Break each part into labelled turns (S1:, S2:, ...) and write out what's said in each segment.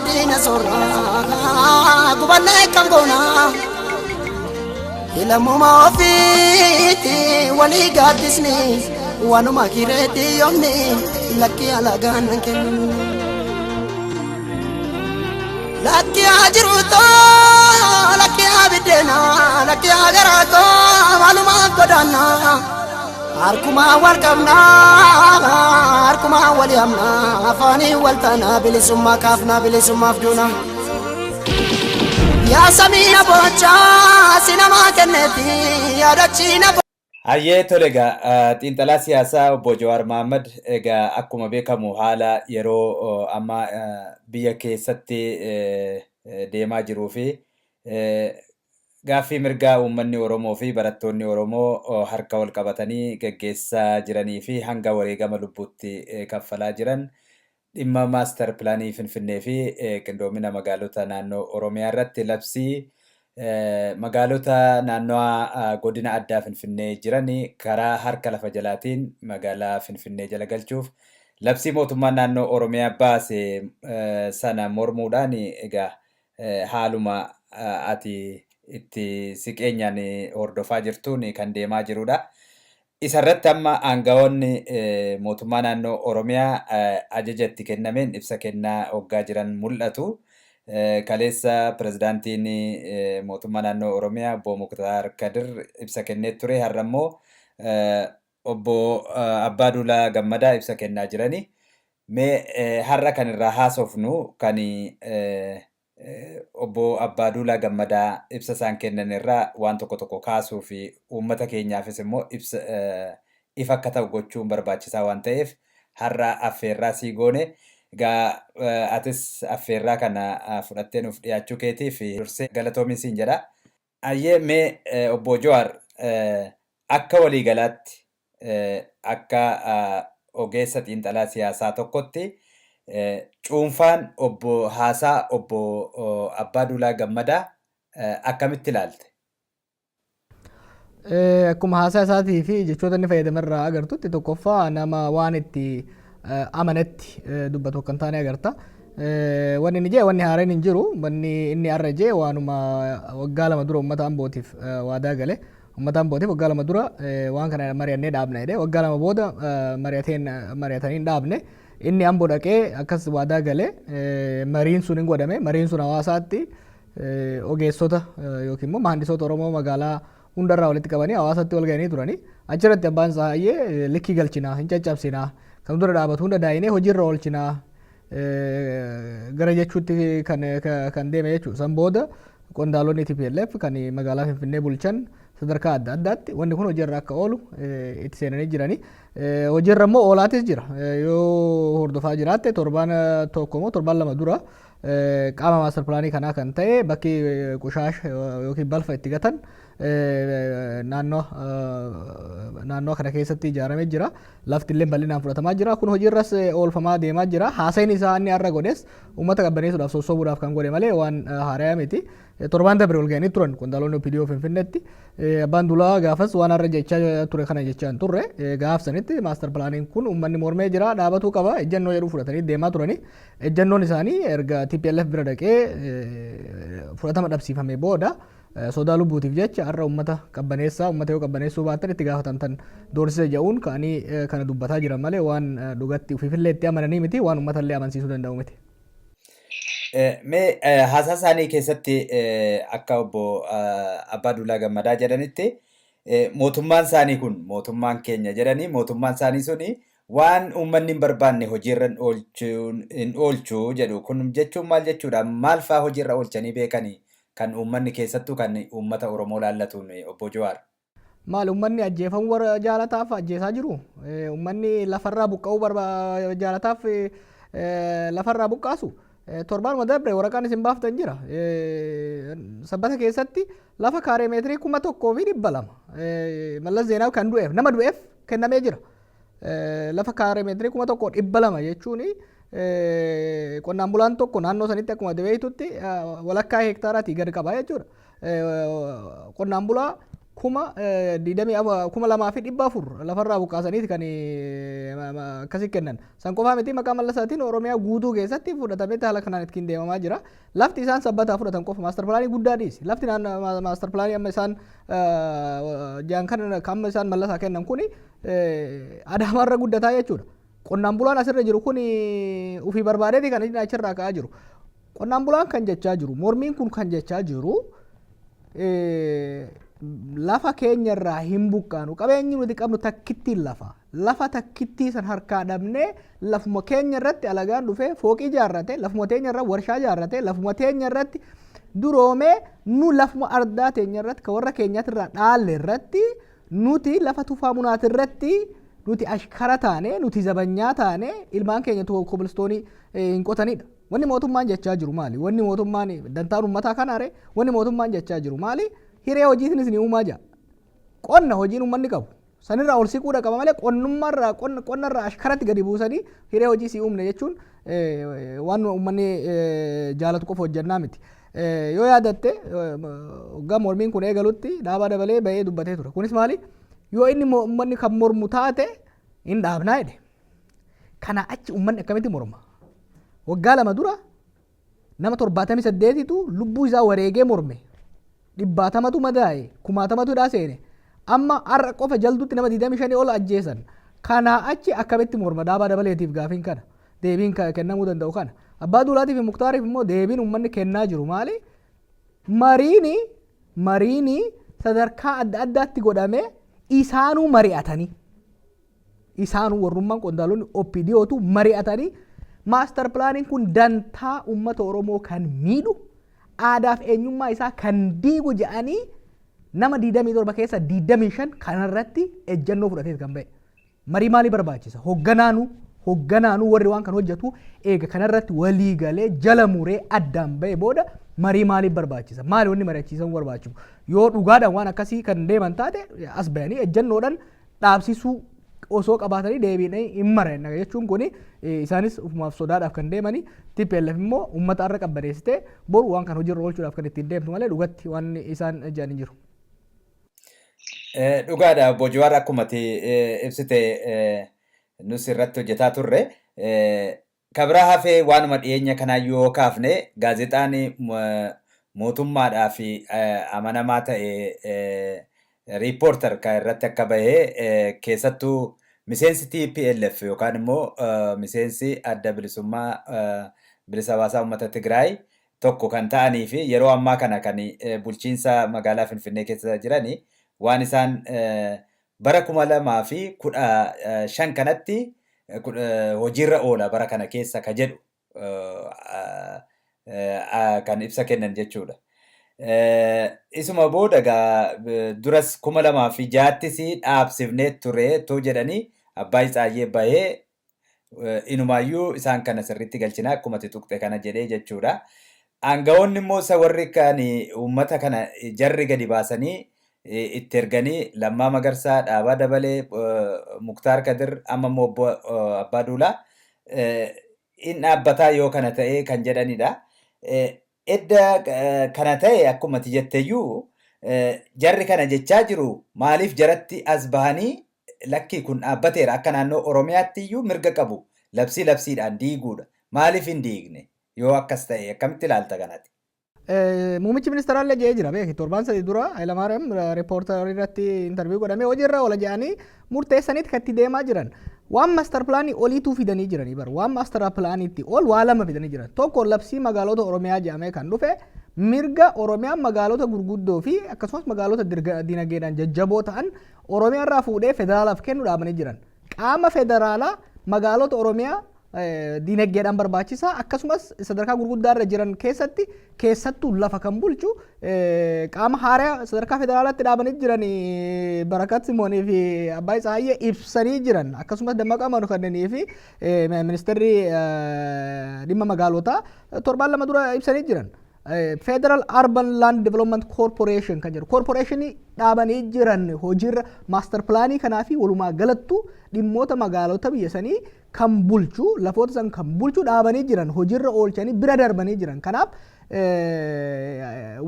S1: dina sorra gubanne kangona ilamuma ofiti wali gadisni wanuma kireti yomni lakki alagan ken lakki ajruto lakki abidena lakki agarato maluma godana arkuma walkamna arkuma waliyamna afani waltana bilisumma kafna bilisumma afduna ya samina bocha sinama kenneti ya dachina
S2: Hayyee tole egaa xiinxalaa siyaasaa obbo Jawaar Mohaammed egaa akkuma beekamu haala yeroo amma biyya keessatti deemaa jiruu fi gaaffii mirgaa uummanni Oromoo fi barattoonni Oromoo harka wal qabatanii gaggeessaa jiranii fi hanga wareegama lubbuutti kaffalaa jiran dhimma maaster pilaanii Finfinnee fi qindoomina magaalota naannoo Oromiyaa irratti labsii magaalota naannoo godina addaa Finfinnee jiranii karaa harka lafa jalaatiin magaalaa Finfinnee jala galchuuf labsii mootummaan naannoo Oromiyaa baase sana mormuudhaan egaa haaluma ati itti siqeenyaan hordofaa jirtuun kan deemaa jirudha. Isarratti amma aangawoonni mootummaa naannoo Oromiyaa ajaja itti kennameen ibsa kennaa hoggaa jiran mul'atu. Kaleessa pirezidaantiin mootummaa naannoo Oromiyaa obbo Muktaar Kadir ibsa kennee ture. Har'a immoo obbo Abbaaduulaa Gammadaa ibsa kennaa jirani. Mee har'a kan irraa haasofnu kan obbo Abbaaduulaa Gammadaa ibsa isaan kennan irraa waan tokko kaasuu fi uummata keenyaafis immoo ibsa ifa akka ta'u gochuun barbaachisaa waan ta'eef har'a affeerraa sii goone. Egaa atis affeerraa kana fudhattee nuuf dhiyaachuu keetiif dursee galatoomi siin jedha. Hayyee mee obbo Jawaar akka waliigalaatti akka ogeessa xiinxalaa siyaasaa tokkotti cuunfaan haasaa obbo Abbaaduulaa Gammadaa akkamitti ilaalte?
S3: Akkuma haasaa isaatii fi jechoota inni fayyadamerraa agartutti tokkoffaa nama waan itti amanetti dubbatu kan taane agarta. Wanni inni jee wanni haaraan hin jiru. Wanni inni har'a jee waanuma waggaa 2 dura uummata Ambootiif waadaa gale. Uummata Ambootiif waggaa 2 dura waan kana mari'annee dhaabna jedhee waggaa 2 booda mari'atanii dhaabne. Inni Amboo dhaqee akkas waadaa gale. Mariin sun hin godhame. Mariin sun hawaasaatti ogeessota yookiin immoo mahandisoota Oromoo magaalaa hundarraa walitti qabanii hawaasatti wal ga'anii turanii. Achirratti abbaan isaa hayyee likkii galchinaa hin caccabsinaa. Kan dura dhaabatu hunda daa'inee hojiirra oolchinaa gara jechuutti kan deeme jechuudha. San booda qondaalonni TPLF kan magaalaa Finfinnee bulchan sadarkaa adda addaatti wanni kun hojiirra akka oolu itti seenanii jiranii. Hojiirra immoo oolaatis jira. Yoo hordofaa jiraatte torbaan tokko moo torbaan 2 dura qaama maaster pilaanii kanaa kan ta'e bakki qushaash yookiin balfa itti gatan naannoo kana keessatti ijaaramee jira. Lafti illee bal'inaan fudhatamaa jira. Kun hojiirras oolfamaa deemaa jira. Haasaan isaa inni har'a godhes uummata qabbaneessuudhaaf sossobuudhaaf kan godhe malee waan haaraa miti. Torbaan dabre ol ga'anii turan qondaalonni OPDO Finfinneetti. Abbaan Duulaa gaafas waan har'a jechaa ture kana jechaa hin turre. Gaafsanitti maaster pilaaniin kun uummanni mormee jira dhaabatuu qaba ejjennoo jedhu fudhatanii deemaa turanii. Ejjennoon isaanii erga TPLF bira dhaqee fudhatama dhabsiifamee booda sodaa lubbuutiif jecha har'a uummata qabbaneessaa uummata yoo qabbaneessuu baatan itti gaafatamtan doorsisa jedhuun ka'anii kana dubbataa jiran malee waan dhugatti ofiifillee itti amananii miti waan uummatallee amansiisuu danda'u miti.
S2: Mee haasaa isaanii keessatti akka obbo Abbaaduulaa Gammadaa jedhanitti mootummaan isaanii kun mootummaan keenya jedhanii mootummaan isaanii suni waan uummanni hin barbaanne hojiirra hin oolchuu jedhu kun jechuun maal jechuudha? Maal fa'aa hojiirra oolchanii beekanii kan uummanni keessattuu kan uummata Oromoo laallatuun obbo Jawaar?
S3: Maal uummanni ajjeefamuu warra jaalataaf ajjeesaa jiru? Uummanni lafarraa buqqa'uu jaalataaf lafarraa buqqaasu? Torbaan dabre waraqaan isin baaftan jira. Sabbata keessatti lafa kaaree meetirii 1,200 Mallas Zeenaawi kan du'eef nama du'eef kennamee jira. Lafa kaaree meetirii 1,200 jechuun qonnaan bulaan tokko naannoo sanitti akkuma beektutti walakkaa heektaaraatii gad qaba jechuudha. Qonnaan bulaa kuma lamaa fi dhibba afur lafarraa buqqaasaniiti kan akkasii kennan. San qofaa miti maqaa mallasaatiin Oromiyaa guutuu keessatti fudhatamee haala kanaan ittiin deemamaa jira. Lafti isaan sabbataa fudhatan qofa maastar pilaanii guddaa dhiisi. Lafti maastar pilaanii amma isaan jaan kan isaan mallasaa kennan kuni Adaamarra guddataa jechuudha. Qonnaan bulaan asirra jiru kun ofii barbaadeeti kan inni achirraa ka'aa jiru. Qonnaan bulaan kan jechaa jiru mormiin kun kan jechaa jiru lafa keenyarraa hin buqqaanu qabeenyi nuti qabnu takkittiin lafa takkittii san harkaa dhabnee lafuma keenya irratti alagaan dhufee fooqii ijaarrate lafuma teenya irratti warshaa ijaarrate lafuma teenya irratti duroomee nu lafuma ardaa teenya irratti ka warra keenyaatirraa dhaalle irratti nuti lafa tufaa munaati irratti nuti ashkara taane nuti zabanyaa taane ilmaan keenya kobilistoonii hin qotanidha. Wanni mootummaan jechaa jiru maali? Wanni mootummaan dantaan uummataa kanaare wanni mootummaan jechaa jiru maali? Hiree hojiitinis ni uumaa jira. Qonna hojiin uummanni qabu. Sanirraa ol siquudha qaba malee qonnarraa ashkaratti gadi buusanii hiree hojii si uumne jechuun waan uummanni jaalatu qofa hojjannaa miti. Yoo yaadatte waggaa mormiin kun eegalutti dhaabaa dabalee bahee dubbatee ture. Kunis maali? Yoo inni uummanni kan mormu taate hin dhaabnaa jedhe. Kana achi uummanni akkamitti morma? Waggaa lama dura nama 78tu lubbuu isaa wareegee morme. 100tu madaa'e 1000tu seene amma har'a qofa jaldutti nama 25 ol ajjeesan. Kana achi akkamitti morma dhaabaa dabaleetiif gaafiin kana deebiin kennamuu danda'u kana. Abbaa Duulaatiif fi Muktaariif immoo deebiin uummanni kennaa jiru maali? Mariini sadarkaa adda addaatti godhamee isaanuu mari'atanii isaanuu warrummaan qondaalonni OPDOtu mari'atanii maastar pilaaniin kun dantaa uummata Oromoo kan miidhu aadaaf eenyummaa isaa kan diigu jedhanii nama 27 keessa 25 kanarratti ejjennoo fudhatee kan ba'e. Marii maalii barbaachisa? Hogganaanuu warri waan kan hojjetu eega kanarratti walii galee jala muree addaan ba'e booda marii maalii barbaachisa? Maali wanni mari'achiisan barbaachisu? Yoo dhugaadhaan waan akkasii kan deeman taate as bayanii ejjennoodhaan dhaabsisuu osoo qabaatanii deebiin hin marrenna jechuun kun isaanis ufumaaf sodaadhaaf kan deemanii TPLF immoo uummata irra qabbaneessitee boru waan kan hojiirra oolchuudhaaf kan ittiin deemtu malee dhugatti waan isaan jedhan hin jiru.
S2: Dhugaadha Bojowaar akkumatti ibsite nus irratti hojjetaa turre. Kabira hafee waanuma dhiyeenya kanaa yoo kaafne gaazexaan mootummaadhaa fi amanamaa ta'e riippoortar kan irratti akka bahee keessattuu miseensi TPLF yookaan immoo miseensi adda bilisummaa bilisa baasaa uummata Tigraay tokko kan ta'anii fi yeroo ammaa kana kan bulchiinsa magaalaa Finfinnee keessa jiranii waan isaan bara 2015 kanatti hojiirra oola bara kana keessa ka jedhu kan ibsa kennan jechuudha. Isuma booda duras 2006 dhaabsifnee ture too jedhanii abbaa Isaayyee bahee inumaayyuu isaan kana sirriitti galchinaa akkuma tuqxe kana jedhee jechuudha. Aangawoonni immoo isa warri kan uummata kana jarri gadi baasanii itti erganii Lammaa Magarsaa, Dhaabaa Dabalee, Muktaar Kadir amma immoo Abbaa Duulaa in dhaabbataa yoo kana ta'e kan jedhanidha. Edda kana ta'e akkuma jetteeyyuu jarri kana jechaa jiru maaliif jaratti as bahanii lakkii kun dhaabbateera akka naannoo Oromiyaatti iyyuu mirga qabu labsiidhaan diiguudha. Maaliif hin diigne yoo akkas ta'e akkamitti ilaalta kanatti?
S3: Muummichi ministeeraallee jedhee jira beeki torbaan sadii dura Hayilamaariyaam riippoortarii irratti intarviiyuu godhamee hojiirra oola jedhanii murteessaniiti kan itti deemaa jiran. Waan maastar pilaanii oliituu fidanii jiranii bara waan maastar pilaaniitti ol waa lama fidanii jiran. Tokko labsii magaalota Oromiyaa jedhamee kan dhufe mirga Oromiyaan magaalota gurguddoo fi akkasumas magaalota dinagdeedhaan jajjaboo ta'an Oromiyaa irraa fuudhee federaalaaf kennu dhaabanii jiran. Qaama federaalaa magaalota Oromiyaa dinagdeedhaan barbaachisaa akkasumas sadarkaa gurguddaa irra jiran keessattuu lafa kan bulchu qaama haaraa sadarkaa federaalaatti dhaabanii jiran Barakat Simoonii fi Abbaa Isaayyee ibsanii jiran akkasumas Dammaqaa Mokonninii fi ministeerri dhimma magaalotaa torbaan lama dura ibsanii jiran. Federal Urban Land Development Corporation kan jedhu corporationii dhaabanii jiran hojiirra master pilaanii kanaa fi walumaa galattu dhimmoota magaalota biyya sanii kan bulchu lafoota san kan bulchu dhaabanii jiran hojiirra oolchanii bira darbanii jiran kanaaf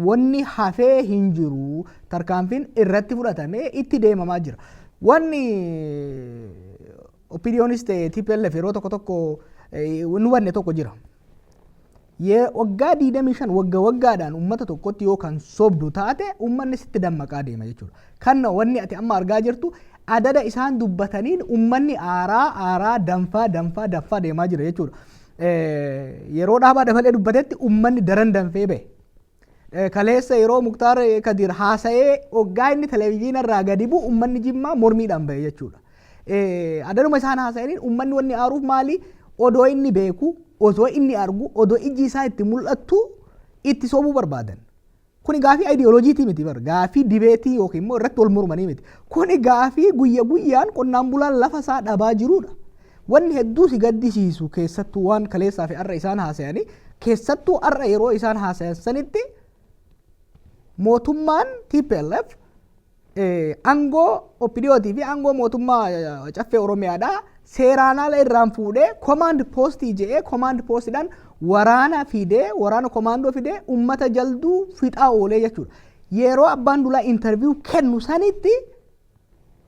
S3: wanni hafee hin jiru tarkaanfiin irratti fudhatamee itti deemamaa jira wanni opinionis ta'e TPLF yeroo tokko tokko nu wanne tokko jira waggaa 25 waggaadhaan ummata tokkotti yoo kan sobdu taate ummanni sitti dammaqaa deema jechuudha kan wanni ati amma argaa jirtu adada isaan dubbataniin ummanni aaraa danfaa deemaa jira jechuudha yeroo dhaabaa dabalee dubbatetti ummanni daran danfee ba'e kaleessa yeroo Muktaar Kadir haasa'ee waggaa inni televezyiina irraa gadi bu'u ummanni Jimmaa mormiidhaan ba'e jechuudha adaduma isaan haasa'aniin ummanni wanni aaruuf maali odoo inni beeku osoo inni argu odoo ijji isaa itti mul'attu itti sobuu barbaadan kuni gaafii ideoloojiitii miti bar gaafii dibeetii yookiin immoo irratti wal mormanii miti kuni gaafii guyyaan qonnaan bulaan lafa isaa dhabaa jirudha wanni hedduu si gaddisiisu keessattuu waan kaleessaa fi har'a isaan haasa'anii keessattuu har'a yeroo isaan haasa'an sanitti mootummaan TPLF aangoo opiniyootii fi aangoo mootummaa caffee Oromiyaadhaa seeraan ala irraan fuudhee command post jedhee command postidhaan waraana fidee waraana commando fidee ummata jalduu fixaa oolee jechuudha yeroo abbaan dulaa interview kennu sanitti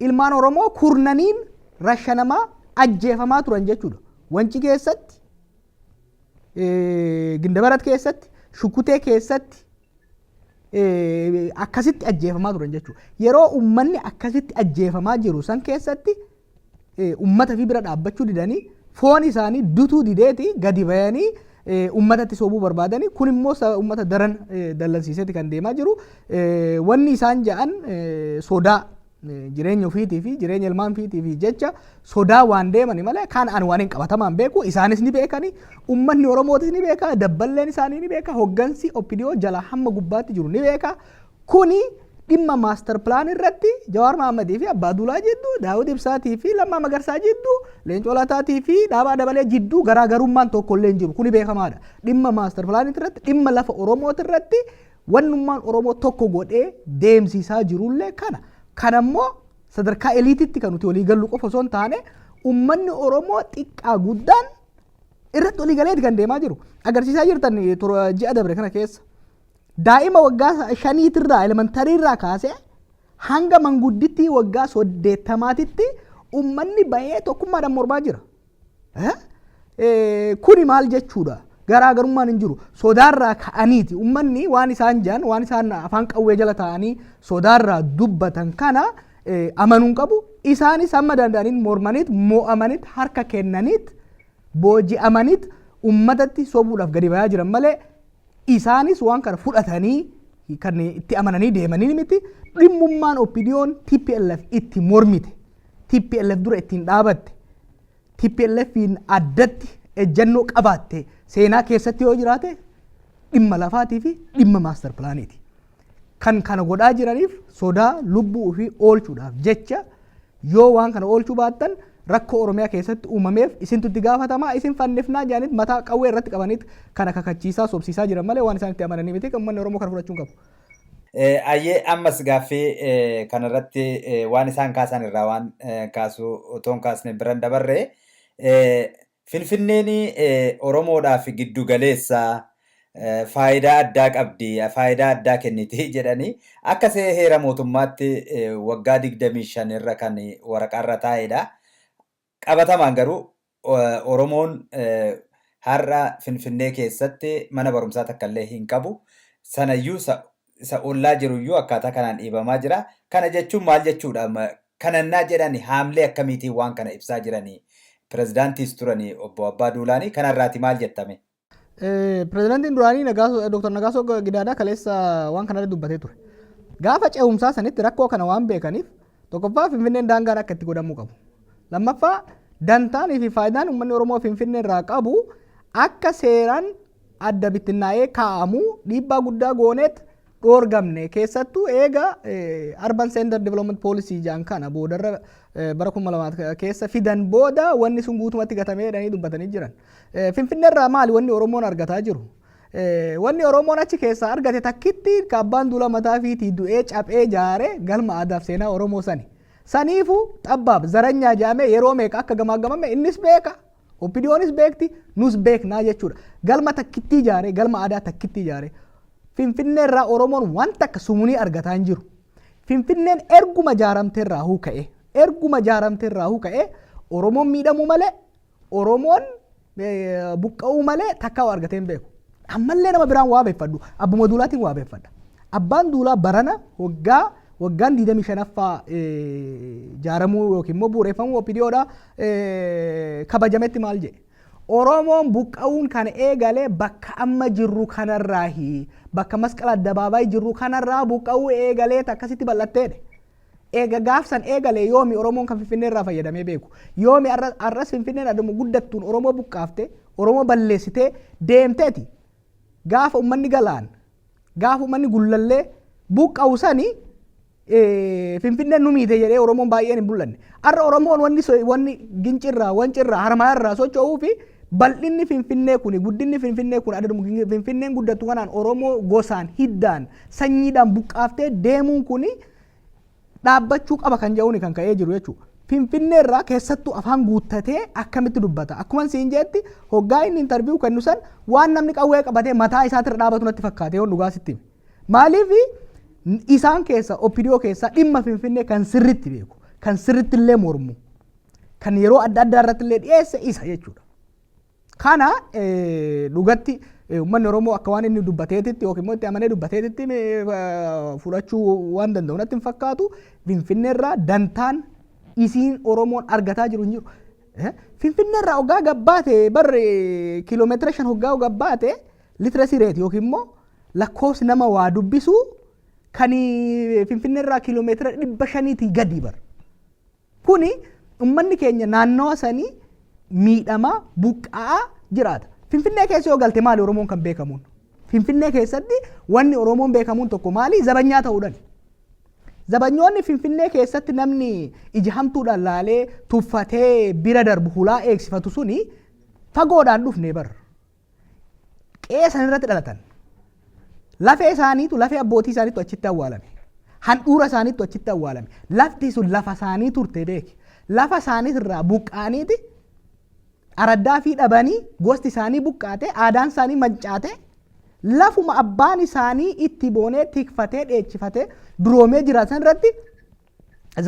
S3: ilmaan Oromoo kurnaniin rashanamaa ajjeefamaa turan jechuudha Wanci keessatti Gindabarat keessatti Shukutee keessatti akkasitti ajjeefamaa turan jechuudha yeroo ummanni akkasitti ajjeefamaa jiru san keessatti ummata fi bira dhaabbachuu didanii foon isaanii dutuu dideeti gadi bayanii ummatatti soobuu barbaadanii kun immoo ummata daran dallansiiseeti kan deemaa jiru wanni isaan ja'an sodaa jireenya ofiitii fi jireenya ilmaan ofiitii fi jecha sodaa waan deemani malee kan an waan hin qabatamaan beeku isaanis ni beekani ummanni Oromootis ni beeka dabballeen isaanii ni beeka hoggansi opiniyoo jala hamma gubbaatti jiru ni beeka kuni dhimma maaster pilaan irratti Jawaar Mahammadii fi Abbaa Duulaa jidduu Daawud Ibsaatii fi Lammaa Magarsaa jidduu Leencoo Lataatii fi Dhaabaa Dabalee jidduu garaagarummaan tokko illee hin jiru kuni beekamaadha dhimma maaster pilaan irratti dhimma lafa Oromoo irratti wannummaan Oromoo tokko godhee deemsisaa jirullee kanammoo sadarkaa eliititti kan nuti walii gallu qofa osoo hin taane ummanni Oromoo xiqqaa guddaan irratti walii galeeti kan deemaa jiru agarsiisaa jirtan ji'a dabre kana keessa daa'ima waggaa 5 irraa elementarii irraa kaasee hanga mangudditti waggaa 80titti ummanni bayee tokkummaadhaan mormaa jira kuni maal jechuudha garaagarummaan hin jiru sodaarraa ka'aniiti ummanni waan isaan jaan waan isaan afaan qawwee jala ta'anii sodaarraa dubbatan kana amanuun qabu isaanis hamma danda'aniin mormaniit mo'amaniit harka kennaniit booji'amaniit ummatatti sobuudhaaf gadi bayaa jiran malee isaanis waan kana fudhatanii kan itti amananii deemanii miti dhimmummaan opiniyoon TPLF itti mormite TPLF dura ittiin dhaabatte TPLFin addatti ejjannoo qabaatte seenaa keessatti yoo jiraate dhimma lafaatii fi dhimma maaster pilaaniiti kan kana godhaa jiraniif sodaa lubbuu fi oolchuudhaaf jecha yoo waan kana oolchuu baattan rakkoo Oromiyaa keessatti uumameef isintu itti gaafatamaa isin fannifnaa jaaniit mataa qawwee irratti qabaniit kana kakachiisaa sobsiisaa jiran malee waan isaan itti amananii miti kan uummanni Oromoo kana fudhachuu qabu.
S2: Ayyee ammas gaaffii kanarratti waan isaan kaasan irraa waan kaasuu otoo hin kaasne biran dabarree Finfinneen Oromoodhaaf giddu galeessa faayidaa addaa qabdi faayidaa addaa kenniti jedhanii akka heera mootummaatti waggaa 25 irra kan waraqaarra taa'edha. Qabatamaan garuu Oromoon har'a Finfinnee keessatti mana barumsaa takka illee hin qabu. Sanayyuu isa ollaa jiruyyuu akkaataa kanaan dhiibamaa jira. Kana jechuun maal jechuudha? Kanannaa jedhani haamlee akkamiitiin waan kana ibsaa jiranii? Pirezidaantiis turanii obbo Abbaa Duulaanii kanarraati maal jettame?
S3: Pirezidaantiin duraanii Dr. Nagaasoo Gidaadaa kaleessa waan kanarra dubbatee ture. Gaafa ce'umsaa sanitti rakkoo kana waan beekaniif tokkoffaa Finfinneen daangaan akka itti godhamuu qabu. Lammaffaa dantaanii fi faayidaan uummanni Oromoo Finfinnee irraa qabu akka seeraan adda bittinnaa'ee kaa'amu dhiibbaa guddaa gooneet dhoorgamne keessattuu eega Urban Center Development Policy jaan kana boodarra bara 2000 keessa fidan booda wanni sun guutumatti gatamee jedhanii dubbatanii jiran. Finfinnee irraa maali wanni Oromoon argataa jiru? Wanni Oromoon achi keessaa argate takkitti Abbaan Duulaa mataa fiitii du'ee caphee jaaree galma aadaaf seenaa Oromoo sani. Saniifu xabbaab zaranyaa jaamee yeroo meeqa akka gamaagamame innis beeka. Opidiyoonis beekti nus beeknaa jechuudha. Galma takkitti ijaare galma aadaa takkitti ijaare. Finfinnee irraa Oromoon wanta akka sumunii argataa hin jiru. Finfinneen erguma jaaramteerraa ka'e. Erguma jaaramteerraa ka'e Oromoon miidhamuu malee Oromoon buqqa'uu malee takkaa argatee hin beeku. Ammallee nama biraan waa beeffadhu. Abbuma duulaatiin waa beeffadha. Abbaan duulaa barana waggaan 25ffaa jaaramuu yookiin immoo bu'uureffamuu opidiyoodha kabajametti maal jedhe. Oromoon buqqa'uun kan eegale bakka amma jirru kanarraahi bakka masqala addabaabaayii jirru kanarraa buqqa'uu eegalee akkasitti bal'atteedha. Eega gaafsan eegalee yoomi Oromoon kan Finfinnee irraa fayyadamee beeku. Yoomi arras Finfinneen aduma guddattuun Oromoo buqqaaftee Oromoo balleessitee deemteeti. Gaafa uummanni galaan gaafa uummanni gullallee buqqa'u sanii Finfinneen nu miite jedhee Oromoon baay'een hin bullanne. Har'a Oromoon wanni gincirraa wancirraa harmaayarraa socho'uu fi bal'inni Finfinnee kuni guddinni Finfinnee kun adaduma Finfinneen guddattu kanaan Oromoo gosaan hiddaan sanyiidhaan buqqaaftee deemuun kuni dhaabbachuu qaba kan jedhuun kan ka'ee jiru jechuudha. Finfinnee irraa keessattuu afaan guuttatee akkamitti dubbata. Akkuma siin jeetti hoggaa inni intarviiyuu kennu san waan namni qawwee qabatee mataa isaatirra dhaabatu natti fakkaate yoo dhugaa sitti. Maaliif isaan keessa opidiyoo keessa dhimma Finfinnee kan sirritti beeku kan sirritti illee mormu kan yeroo adda addaa irratti illee dhiyeesse isa jechuudha. Kana dhugatti uummanni Oromoo akka waan inni dubbateetitti yookiin immoo itti amanee dubbateetitti fudhachuu waan danda'u natti hin fakkaatu. Finfinnee irraa dantaan isiin Oromoon argataa jiru hin jiru. Finfinnee irraa hoggaa gabbaate barre kiiloomeetira 5 hoggaa gabbaate litiraasii reeti yookiin immoo lakkoofsi nama waa dubbisuu kan Finfinnee irraa kiiloomeetira 500 gadi bar. Kuni uummanni keenya naannoo sanii miidhamaa buqqa'aa jiraata. Finfinnee keessa yoo galte maali Oromoon kan beekamuun? Finfinnee keessatti wanni Oromoon beekamuun tokko maali? Zabanyaa ta'uudhaan. Zabanyoonni Finfinnee keessatti namni ija hamtuudhaan laalee tuffatee bira darbu hulaa eegsifatu suni fagoodhaan dhufnee bar. Qe'ee sanirratti dhalatan. Lafee isaaniitu lafee abbootii isaaniitu achitti awwaalame. Handhuura isaaniitu achitti awwaalame. Lafti sun lafa isaanii turte beeki. Lafa isaaniitirraa buqqaaniiti araddaa fi dhabanii gosti isaanii buqqaate aadaan isaanii mancaate lafuma abbaan isaanii itti boonee tikfatee dheechifatee duroomee jiraatan irratti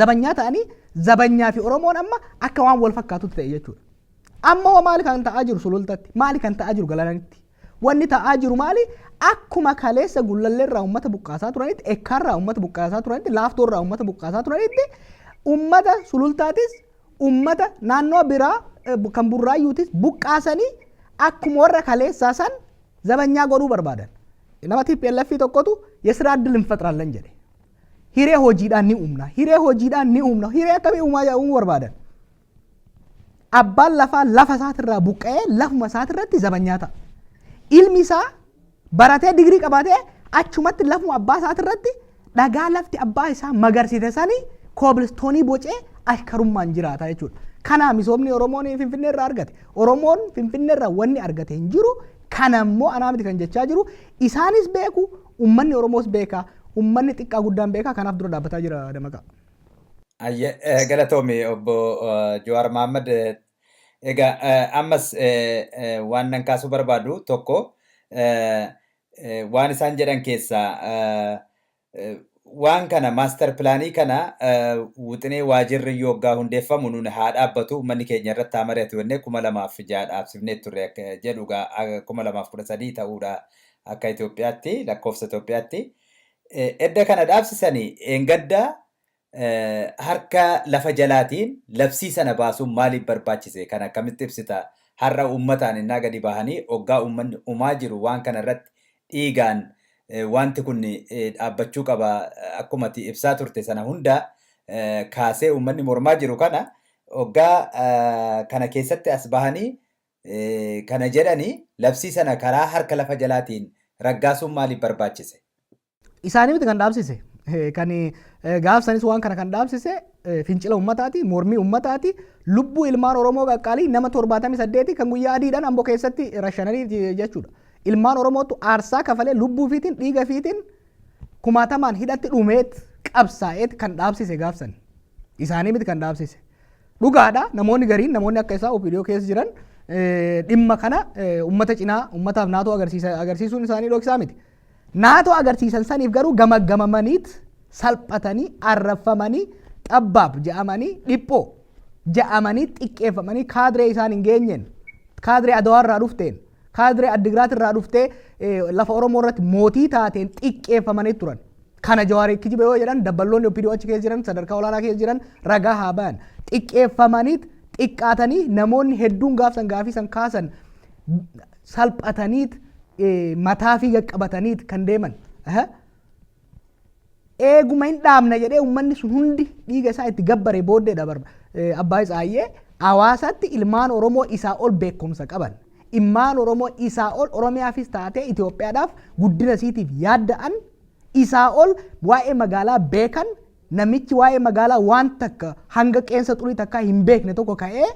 S3: zabanyaa ta'anii zabanyaa fi Oromoon amma akka waan wal fakkaatutti ta'e jechuudha. Amma maali kan ta'aa jiru sulultatti? Maali kan ta'aa jiru galaanatti? Wanni ta'aa jiru maali? Akkuma kaleessa gullalleerraa uummata buqqaasaa turanitti, ekkaarraa uummata buqqaasaa turanitti, laaftoorraa uummata buqqaasaa turanitti uummata sulultaatis uummata naannoo biraa kan burraayyuutis buqqaasanii akkuma warra kaleessaa san zabanyaa godhuu barbaadan. Nama TPLF tokkotu yesraa addil infaxraallan jedhe. Hiree hojiidhaan ni uumna. Hiree hojiidhaan ni uumna. Hiree akkamii uumuu barbaadan. Abbaan lafaa lafa isaatirraa buqqa'ee lafuma isaatirratti zabanyaa ta'a. Ilmi isaa baratee digirii qabaatee achumatti lafuma abbaa isaatirratti dhagaa lafti abbaa isaa magarsite sanii koobilistoonii bocee ashkarummaan jiraata jechuudha. Kana misoomni Oromoon Finfinnee irraa argate. Oromoon Finfinnee irraa wanni argate hin jiru. Kana immoo anaa miti kan jechaa jiru. Isaanis beeku, uummanni Oromoos beeka, uummanni xiqqaa guddaan beeka. Kanaaf dura dhaabbataa jira Damaqa.
S2: Galatoomii obbo Jawaar Mohaammed. Egaa ammas waan nan kaasuu barbaadu tokko waan isaan jedhan keessaa waan kana maaster pilaanii kana wuxinee waajirri yoggaa hundeeffamu nuun haa dhaabbatu uummanni keenya irratti haa mari'atu jennee 2006 dhaabsifnee turre jedhugaa 2013 ta'uudha akka Itoophiyaatti lakkoofsa Itoophiyaatti. Edda kana dhaabsisanii eengaddaa harka lafa jalaatiin labsii sana baasuun maaliif barbaachise kan akkamitti ibsita har'a uummataan innaa gadi bahanii hoggaa uummanni uumaa jiru waan kana irratti dhiigaan wanti kun dhaabbachuu qaba akkuma ibsaa turte sana hunda kaasee uummanni mormaa jiru kana hoggaa kana keessatti as bahanii kana jedhanii labsii sana karaa harka lafa jalaatiin raggaasuun maaliif barbaachise? Isaanii
S3: miti kan dhaabsise. Kan gaafsanis waan kana kan dhaabsise fincila uummataati, mormii uummataati, lubbuu ilmaan Oromoo qaqqaalii nama 78 kan guyyaa adiidhaan Amboo keessatti rashananii jechuudha. Ilmaan Oromootu aarsaa kafalee lubbuu fiitiin dhiiga fiitiin kumaatamaan hidhatti dhumeet qabsaa'eet kan dhaabsise gaafsan. isaanii miti kan dhaabsise. Dhugaadha namoonni gariin namoonni akka isaa OPDO keessa jiran dhimma kana ummata cinaa ummataaf naatoo agarsiisuun isaanii dhoksaa miti. Naatoo agarsiisan saniif garuu gamaggamamaniit salphatanii arrafamanii xabbaab ja'amanii dhiphoo ja'amanii xiqqeeffamanii kaadiree isaan hin geenyeen kaadiree Adawaa irraa dhufteen kaadiree Addigiraat irraa dhuftee lafa Oromoo irratti mootii taateen xiqqeeffamanii turan. Kana Jawaarii kijiba yoo jedhan dabballoonni OPDO achi keessa jiran sadarkaa olaanaa keessa jiran ragaa haa ba'an. Xiqqeeffamanii xiqqaatanii namoonni hedduun gaafsan gaafii san kaasan salphataniit mataa fi qaqqabataniit kan deeman. Eeguma hin dhaabna jedhee uummanni sun hundi dhiiga isaa itti gabbare booddeedha barba. Abbaa Isaayyee hawaasatti ilmaan Oromoo isaa ol beekumsa qaban. Ilmaan Oromoo isaa ol Oromiyaafis taatee Itoophiyaadhaaf guddina isiitiif yaadda'an isaa ol waa'ee magaalaa beekan namichi waa'ee magaalaa waan takka hanga qeensa xurii takka hin beekne tokko ka'ee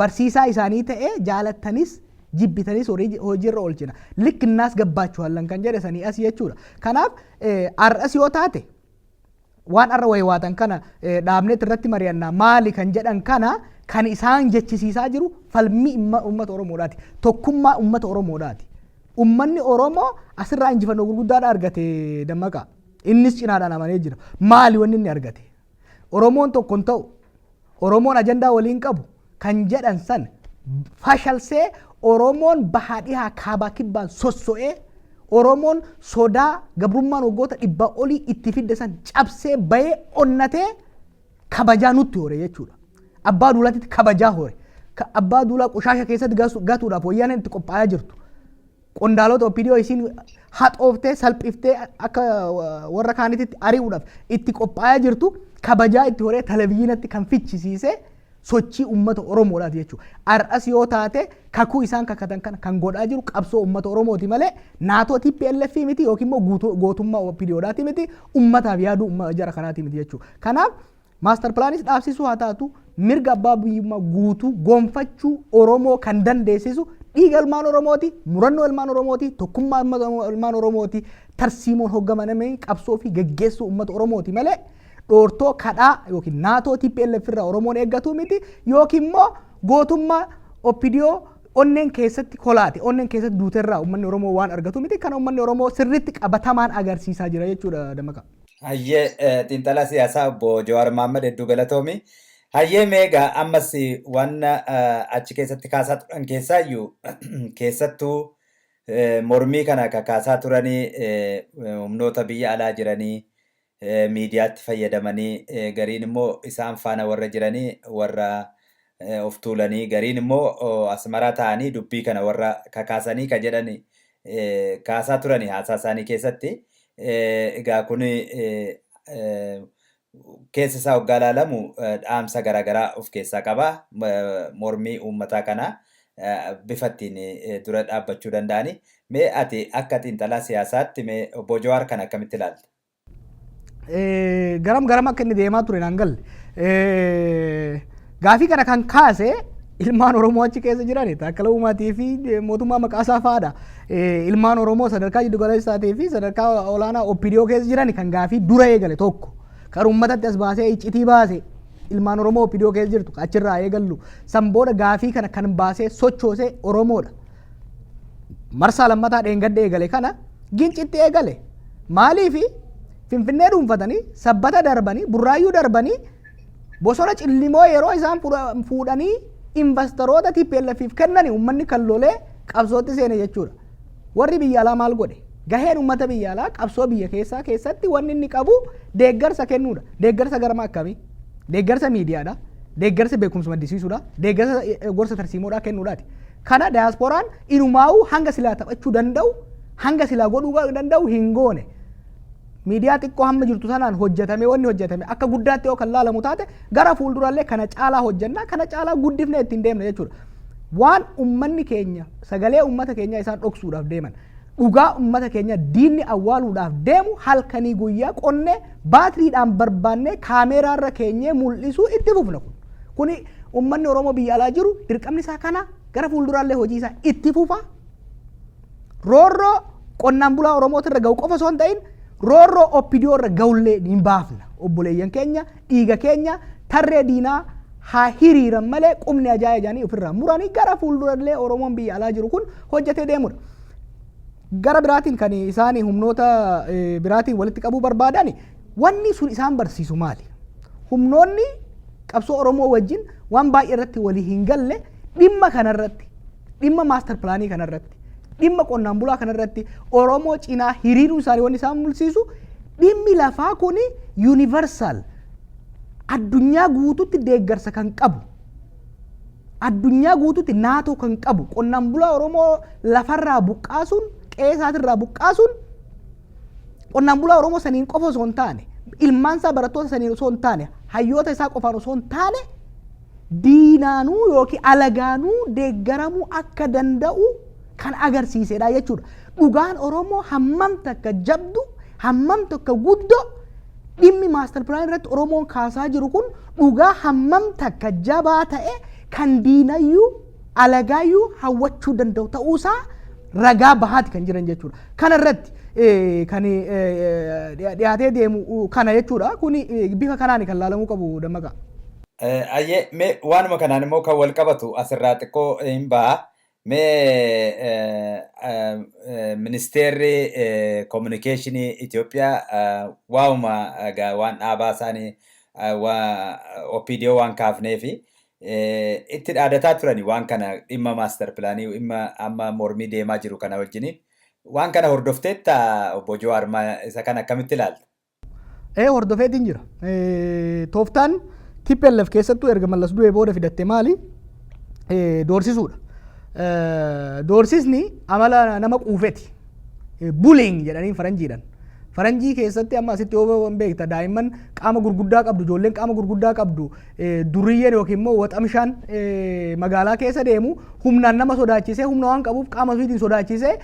S3: barsiisaa isaanii ta'ee jaalattanis jibbitanis hojiirra oolchina. Likkinnaas gabbaachuudhaan kan jedhe sanii as jechuudha. Kanaaf ar'as yoo taate waan arra wayiwaatan kana dhaabneet irratti mari'annaa maali kan jedhan kana kan isaan jechisiisaa jiru falmii uummata Oromoodhaati. Tokkummaa uummata Oromoodhaati. Uummanni Oromoo asirraa injifannoo gurguddaadha argate Dammaqaa. Innis cinaadhaan amanee jira. Maali wanni inni argate? Oromoon tokkon ta'u, Oromoon ajandaa waliin qabu kan jedhan san fashalsee Oromoon bahaa dhihaa kaabaa kibbaan sosso'ee Oromoon sodaa gabrummaan waggoota 100 olii itti fidde san cabsee bahee onnatee kabajaa nutti hore jechuudha. Abbaa duulaatti kabajaa hore. Abbaa duulaa qoshaasha keessatti gatuudhaaf wayyaaneen itti qophaa'aa jirtu. Qondaalota OPDO isiin haxooftee salphiftee akka warra kaanitti ari'uudhaaf itti qophaa'aa jirtu kabajaa itti horee televiziyoonatti kan fichisiisee sochii uummata Oromoodhaati jechuudha. Ar'as yoo taate kakuu isaan kakatan kana kan godhaa jiru qabsoo uummata Oromooti malee naatoo TPLF miti yookiin immoo gootummaa OPDOdhaati miti uummataaf yaaduu jara kanaati miti jechuudha. Kanaaf maaster pilaanis dhaabsisuu haa taatu mirga abbaa biyyummaa guutuu gonfachuu Oromoo kan dandeessisu dhiiga ilmaan Oromooti, murannoo ilmaan Oromooti, tokkummaa ilmaan Oromooti, tarsiimoon hooggamanamee qabsoo fi geggeessuu uummata Oromooti malee dhoortoo kadhaa yookiin naatoo TPLF irraa Oromoon eeggatu miti yookiin immoo gootummaa OPDO onneen keessatti kolaate onneen keessatti duuterraa uummanni Oromoo waan argatu miti kana uummanni Oromoo sirriitti qabatamaan agarsiisaa jira jechuudha Dammaqaa.
S2: Hayyee xiinxalaa siyaasaa obbo Jawaar Mohaammed hedduu galatoomi. Hayyee meegaa ammas waan achi keessatti kaasaa turan keessaayyuu keessattuu mormii kana kakaasaa turanii humnoota biyya alaa jiranii miidiyaatti fayyadamanii gariin immoo isaan faana warra jiranii warra of tuulanii gariin immoo asmaraa ta'anii dubbii kana warra kakaasanii ka jedhani kaasaa turanii haasaa isaanii keessatti egaa kun keessa isaa waggaa ilaalamu dhaamsa garaagaraa of keessaa qaba mormii uummataa kana bifattiin dura dhaabbachuu danda'ani. Mee ati akka xiinxalaa siyaasaatti mee obbo Jawaar kana akkamitti ilaalta?
S3: Garam akka inni deemaa ture naan galle. Gaafii kana kan kaase ilmaan Oromoo achi keessa jiran Taakkala Uumaatii fi mootummaa Maqaasaa fa'aadha. Ilmaan Oromoo sadarkaa jiddu galeessaatii fi sadarkaa olaanaa OPDO keessa jiran kan gaafii dura eegale tokko. Kan uummatatti as baasee iccitii baase ilmaan Oromoo OPDO keessa jirtu achirraa eegallu san booda gaafii kana kan baasee sochoosee Oromoodha. Marsaa lammataa dheengadde eegale kana gincitti eegale. Maaliifi Finfinnee dhuunfatanii sabbata darbanii burraayyuu darbanii bosona cillimoo yeroo isaan fuudhanii investoroota TPLFif kennanii uummanni kan lolee qabsootti seene jechuudha. Warri biyya alaa maal godhe? Gaheen uummata biyya alaa qabsoo biyya keessaa keessatti wanni inni qabu deeggarsa kennuudha. Deeggarsa garma akkamii? Deeggarsa miidiyaadha. Deeggarsa beekumsa maddisiisuudha. Deeggarsa gorsa tarsiimoodhaa kennuudhaati. Kana diyaasporaan inumaa'uu hanga silaa taphachuu danda'u hanga silaa godhuu danda'u hin goone. Miidiyaa xiqqoo hamma jirtu sanaan hojjetame wanni hojjetame akka guddaatti yoo kan laalamu taate gara fuuldurallee kana caalaa hojjenna kana caalaa guddifnee ittiin deemna jechuudha. Waan uummanni keenya sagalee uummata keenya isaan dhoksuudhaaf deeman dhugaa uummata keenya diinni awwaaluudhaaf deemu halkanii guyyaa qonnee baatiriidhaan barbaannee kaameeraarra keenyee mul'isuu itti fufna kuni uummanni Oromoo biyya alaa jiru dirqamni isaa kana gara fuuldurallee hojii isaa itti fufa. Roorroo qonnaan bulaa Oromootirra ga'u qofa osoo hin ta'in roorroo OPDO irra ga'ullee hin baafna. Obboleeyyan keenya dhiiga keenya tarree diinaa haa hiriiran malee qubni ajaa'ee jaanii ofirraa muranii gara fuuldurallee Oromoon biyya alaa jiru kun hojjetee deemudha. Gara biraatiin kan isaan humnoota biraatiin walitti qabuu barbaadan wanni sun isaan barsiisu maali? Humnoonni qabsoo Oromoo wajjin waan baay'ee irratti walii hin galle dhimma kanarratti dhimma maaster pilaanii kanarratti dhimma qonnaan bulaa kanarratti Oromoo cinaa hiriiruu isaanii wanni isaan mul'isu dhimmi lafaa kuni yuunivarsaal addunyaa guutuutti deeggarsa kan qabu addunyaa guutuutti naatoo kan qabu qonnaan bulaa Oromoo lafarraa buqqaasuun qeesaatirraa buqqaasuun qonnaan bulaa Oromoo saniin qofa osoo hin taane ilmaan isaa barattoota saniin osoo hin taane hayyoota isaa qofaan osoo hin taane diinaanuu yookiin alagaanuu deeggaramuu akka danda'u kan agarsiisedha jechuudha. Dhugaan Oromoo hammam takka jabdu hammam takka guddoo dhimmi maaster pilaan irratti Oromoon kaasaa jiru kun dhugaa hammam takka jabaa ta'e kan diinayyuu alagaayyuu hawwachuu danda'u ta'uusaa ragaa bahaati kan jiran jechuudha. Kana irratti kan dhiyaatee deemu kana jechuudha. Kuni bifa kanaan kan laalamuu qabu Dammaqaa.
S2: Ayyee mee waanuma kanaan immoo kan wal qabatu asirraa xiqqoo hin baha. Mee ministeerri kominikeeshinii Itoophiyaa waanuma waan dhaabaa isaanii OPDO waan kaafnee fi itti dhaadataa turani waan kana dhimma maaster pilaanii dhimma amma mormii deemaa jiru kana wajjiniin waan kana hordofteetta obbo Jawaar isa kana akkamitti ilaalta?
S3: Hordofeetiin jira. Tooftaan TPLF keessattuu erga Mallas du'ee booda fidatte maali? Doorsisuudha. Doorsisni amala nama quufeeti. Bullying jedhanii faranjiidhaan. Faranjii keessatti amma asitti yoo beekta daa'imman qaama gurguddaa qabdu ijoolleen qaama gurguddaa qabdu duriyyeen yookiin immoo waxamishaan magaalaa keessa deemu humnaan nama sodaachisee humna waan qabuuf qaama ofiitiin sodaachisee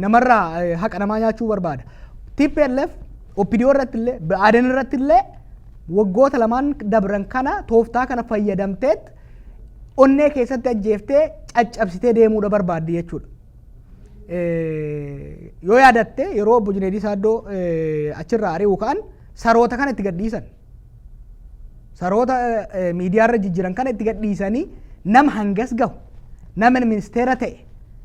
S3: namarraa haqa namaa nyaachuu barbaada. TPLF OPDO irratti illee BADN irratti illee waggoota lamaan dabran kana tooftaa kana fayyadamteet onnee keessatti ajjeeftee caccabsitee deemuudha barbaaddi jechuudha. Yoo yaadatte yeroo obbo Junaydii Saaddoo achirraa ari'uu ka'an saroota kana itti gadhiisan. Saroota miidiyaarra jijjiiran kana itti gadhiisanii nama hangas gahu nama ministeera ta'e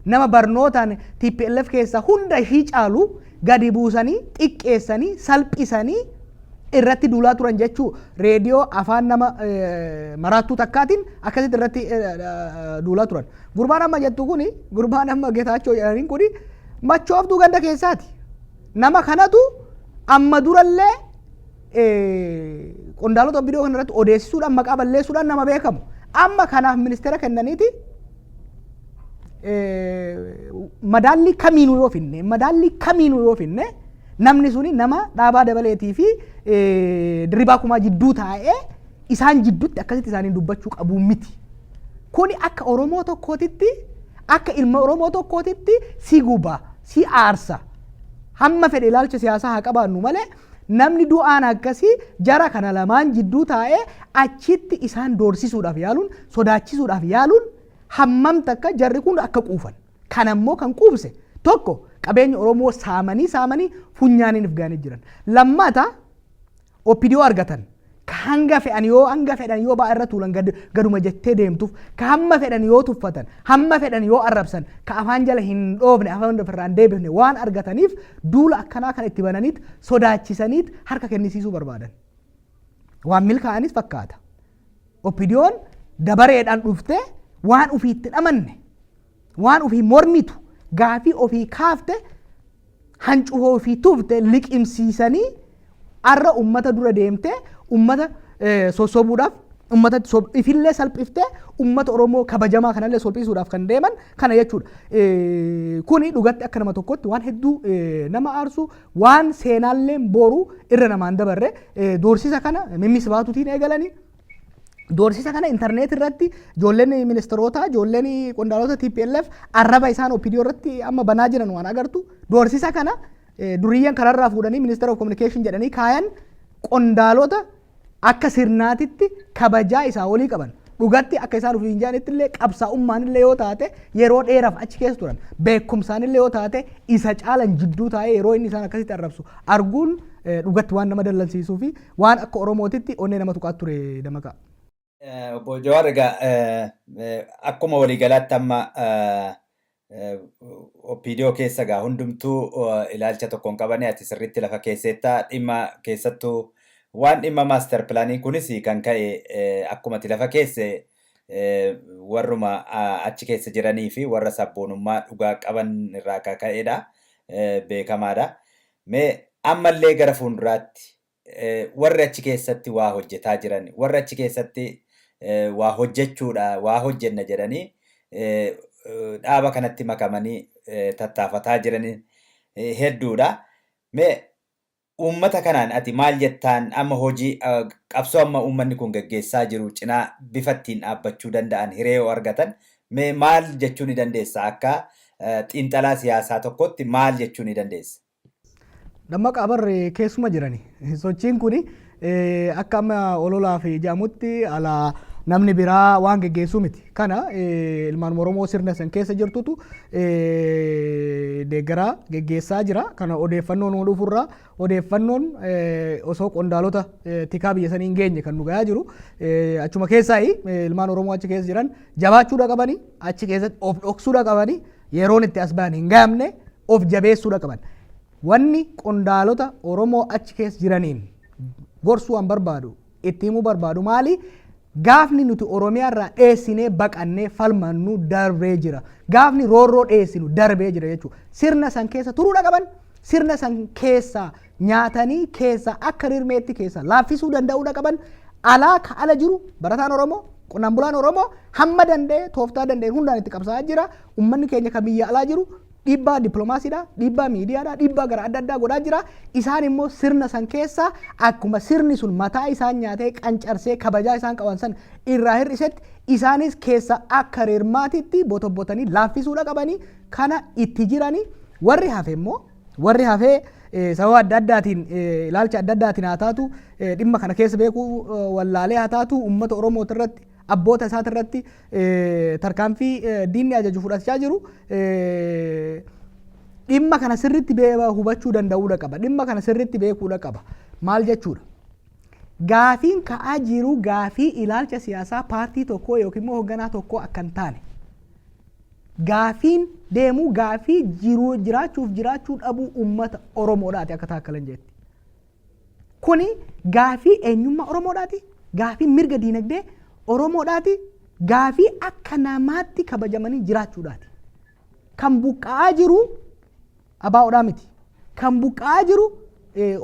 S3: nama barnootaan TPLF keessa hunda ishii caalu gadi buusanii xiqqeessanii salphisanii irratti duulaa turan jechuu reediyoo afaan nama maraattuu takkaatiin akkasitti irratti duulaa turan. Gurbaan amma jettu kuni gurbaan amma Getaachoo jedhaniin kuni machooftuu ganda keessaati. Nama kanatu amma durallee qondaalota OPDO kana irratti odeessisuudhaan maqaa balleessuudhaan nama beekamu. Amma kanaaf ministeera kennaniiti madaalli kamiinuu yoo finne namni suni nama dhaabaa dabaleetii fi dirribaa kumaa jidduu taa'ee isaan jidduutti akkasitti isaaniin dubbachuu qabu miti. Kuni akka Oromoo tokkootitti akka ilma Oromoo tokkootitti si guba si aarsa hamma fedhe ilaalcha siyaasaa haa qabaannu malee namni du'aan akkasii jara kana lamaan jidduu taa'ee achitti isaan doorsisuudhaaf yaaluun sodaachisuudhaaf yaaluun hammam takka jarri kun akka quufan. Kan ammoo kan quubse tokko qabeenya Oromoo saamanii funyaaniin ifgaanii jiran. Lammata OPDO argatan ka hanga fedhan yoo ba'a irra tuulan gaduma jettee deemtuuf ka hamma fedhan yoo tuffatan hamma fedhan yoo arrabsan ka afaan jala hin dhoofne afaan ofirraa hin deebifne waan argataniif duula akkanaa kan itti bananiit sodaachisaniit harka kennisiisuu barbaadan. Waan milkaa'anis fakkaata. OPDOon dabareedhaan dhuftee waan ofiitti amanne waan ofii mormitu gaafii ofii kaafte hancuufoo ofii tufte liqimsiisanii arra ummata dura deemte ummata sossobuudhaaf ummata ifillee salphiftee ummata Oromoo kabajamaa kanallee solphisuudhaaf kan deeman kana jechuudha. Kuni dhugatti akka nama tokkotti waan hedduu nama aarsu waan seenaallee booruu irra namaan dabarre doorsisa kana mimmisbaatuutiin eegalanii. Doorsisa kana internet irratti ijoolleen ministeerota ijoolleen qondaalota TPLF arraba isaan OPDO irratti amma banaa jiran waan agartu. Doorsisa kana duriyyan kanarraa fuudhanii ministeera of communication jedhanii kaayan qondaalota akka sirnaatitti kabajaa isaa olii qaban. Dhugatti akka isaan ofii hin jaanitti illee qabsaa'ummaan illee yoo taate yeroo dheeraaf achi keessa turan beekumsaan illee yoo taate isa caalan jidduu taa'ee yeroo inni isaan akkasitti arrabsu arguun dhugatti waan nama dallansiisuu fi waan akka Oromootitti onnee nama tuqaa ture Damaqa.
S2: Obbo Jawaar egaa akkuma waliigalaatti amma OPDO keessa egaa hundumtuu ilaalcha tokkoon qabanii ati sirriitti lafa keesseetta dhimma keessattuu waan dhimma maaster pilaanii kunis kan ka'e akkuma ati lafa keesse warruma achi keessa jiranii fi warra sabboonummaa dhugaa qaban irraa ka'edha beekamaadha. Mee ammallee gara fuulduraatti warri achi keessatti waa hojjetaa jiran warri achi keessatti waa hojjechuudha waa hojjenna jedhanii dhaaba kanatti makamanii tattaafataa jiran hedduudha. Mee uummata kanaan ati maal jettaan amma hojii qabsoo amma uummanni kun gaggeessaa jiru cinaa bifa ittiin dhaabbachuu danda'an hiree yoo argatan mee maal jechuu ni dandeessa akka xiinxalaa siyaasaa tokkotti maal jechuu ni dandeessa?
S3: Damaqa barre keessuma jirani sochiin kuni akka amma ololaa fi jaamutti alaa namni biraa waan geggeessuu miti. Kana ilmaan Oromoo sirna san keessa jirtutu deeggaraa geggeessaa jira. Kana odeeffannoon nu dhufurraa odeeffannoon osoo qondaalota tikaa biyya sanii hin geenye kan nu gahaa jiru. Achuma keessaa ilmaan Oromoo achi keessa jiran jabaachuudha qabanii achi keessatti of dhoksuudha qabanii yeroon itti as ba'an hin gaamne of jabeessuudha qaban. Wanni qondaalota Oromoo achi keessa jiraniin gorsuu an barbaadu itti himuu barbaadu maali? Gaafni nuti Oromiyaa irraa dheessinee baqannee falmannu darbee jira. Gaafni roorroo dheessinu darbee jira jechuudha. Sirna san keessa turuudha qaban sirna san keessa nyaatanii keessa akka rirmeetti keessa laaffisuu danda'uudha qaban alaa ka ala jiru barataan Oromoo qonnaan bulaan Oromoo hamma danda'e tooftaa danda'e hundaan itti qabsaa'aa jira. Uummanni keenya kan biyya alaa jiru dhiibbaa dippiloomaasiidha, dhiibbaa miidiyaadha, dhiibbaa gara adda addaa godhaa jira. Isaan immoo sirna san keessa akkuma sirni sun mataa isaan nyaatee qancarsee kabajaa isaan qaban san irraa hir'isetti isaanis keessa akka rirmaatitti botobbotanii laaffisuudha qabanii kana itti jiranii. Warri hafe immoo warri hafee sababa adda addaatiin ilaalcha adda addaatiin haa taatu dhimma kana keessa beekuu wallaalee haa taatu uummata Oromoo irratti abboota isaati irratti tarkaanfii diinni ajaju fudhachaa jiru dhimma kana sirriitti hubachuu danda'uudha qaba. Dhimma kana sirriitti beekuudha qaba. Maal jechuudha? Gaafiin ka'aa jiru gaafii ilaalcha siyaasaa paartii tokkoo yookiin immoo hoogganaa tokkoo akka hin taane. Gaafiin deemuu gaafii jiraachuuf jiraachuu dhabuu uummata Oromoodhaati akka taakkalan jetti. Kuni gaafii eenyummaa Oromoodhaati. Gaafii mirga diinagdee Oromoodhaati. Gaafii akka namaatti kabajamanii jiraachuudhaati. Kan buqqa'aa jiru ABO'dhaa miti. Kan buqqa'aa jiru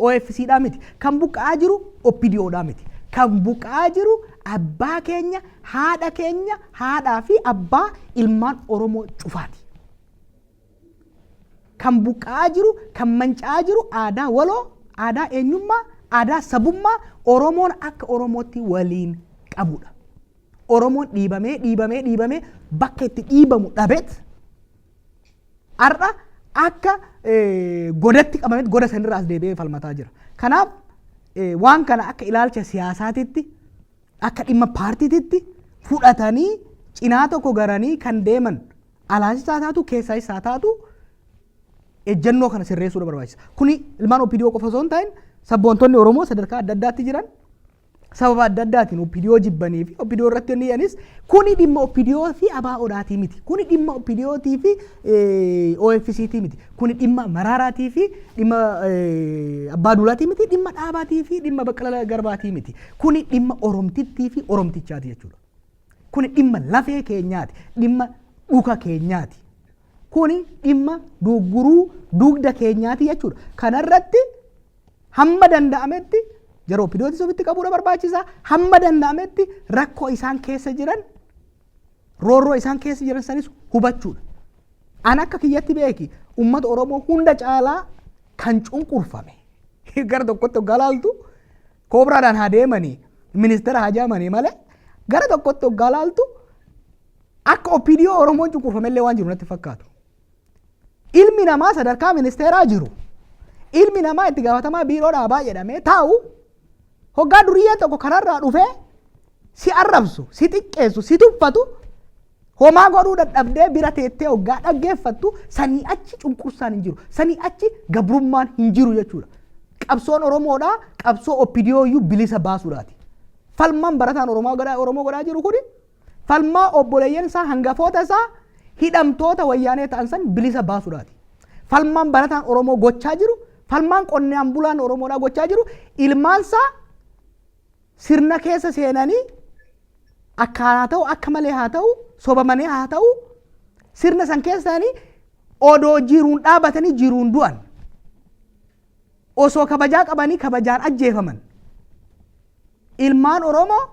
S3: OFC'dhaa miti. Kan buqqa'aa jiru OPDO'dhaa miti. Kan buqqa'aa jiru abbaa keenya, haadha keenya, haadhaa fi abbaa ilmaan Oromoo cufaati. Kan buqqa'aa jiru, kan manca'aa jiru aadaa waloo, aadaa eenyummaa, aadaa sabummaa Oromoon akka Oromootti waliin qabudha. Oromoon dhiibamee bakka itti dhiibamu dhabeet har'a akka godatti qabametti goda sanirraa as deebi'ee falmataa jira. Kanaaf waan kana akka ilaalcha siyaasaatitti akka dhimma paartiititti fudhatanii cinaa tokko garanii kan deeman alaasis haa taatu keessaasis haa taatu ejjennoo kana sirreessuudha barbaachisa. Kuni ilmaan OPDO qofa osoo hin ta'in sabboontonni Oromoo sadarkaa adda addaatti jiran sababa adda addaatiin OPDO jibbanii fi OPDO irratti hojjetanis kuni dhimma OPDO fi ABO'dhaatii miti. Kuni dhimma OPDO'tii fi OFC'tii miti. Kuni dhimma Maraaraatii fi dhimma Abbaa Duulaatii miti. Dhimma Dhaabaatii fi dhimma Baqqalaa Garbaatii miti. Kuni dhimma Oromtittii fi Oromtichaati jechuudha. Kuni dhimma lafee keenyaati. Dhimma dhuka keenyaati. Kuni dhimma dugda keenyaati jechuudha. Kanarratti hamma danda'ametti jara OPDO'tis ofitti qabuudha barbaachisa. Hamma danda'ametti rakkoo isaan keessa jiran roorroo isaan keessa jiran sanis hubachuudha. An akka kiyyatti beeki uummata Oromoo hunda caalaa kan cunqurfame gara tokkotti galaaltu koobraadhaan haa deemanii ministeera haa jaamanii malee gara tokkotti galaaltu akka OPDO Oromoon cunqurfamellee waan jiru natti fakkaatu. Ilmi namaa sadarkaa ministeeraa jiru. Ilmi namaa itti gaafatamaa biiroo dhaabaa jedhamee taa'u hoggaa duriyyee tokko kanarraa dhufee si arrabsu, si xiqqeessu, si tuffatu homaa godhuu dadhabdee bira teettee hoggaa dhaggeeffattu sanii achi cunqursaan hin jiru. Sanii achi gabrummaan hin jiru jechuudha. qabsoon Oromoodhaa qabsoo OPDOyyuu bilisa baasuudhaati. Falmaan barataan Oromoo godhaa jiru kuni falmaa obboleeyyan isaa hangafoota isaa hidhamtoota wayyaanee ta'an san bilisa baasuudhaati. Falmaan barataan Oromoo gochaa jiru, falmaan qonnaan bulaan Oromoodhaa gochaa jiru, ilmaan isaa sirna keessa seenanii akka haa ta'u akka malee haa ta'u sobamanii haa ta'u sirna san keessanii odoo jiruun dhaabatanii jiruun du'an osoo kabajaa qabanii kabajaan ajjeefaman ilmaan Oromoo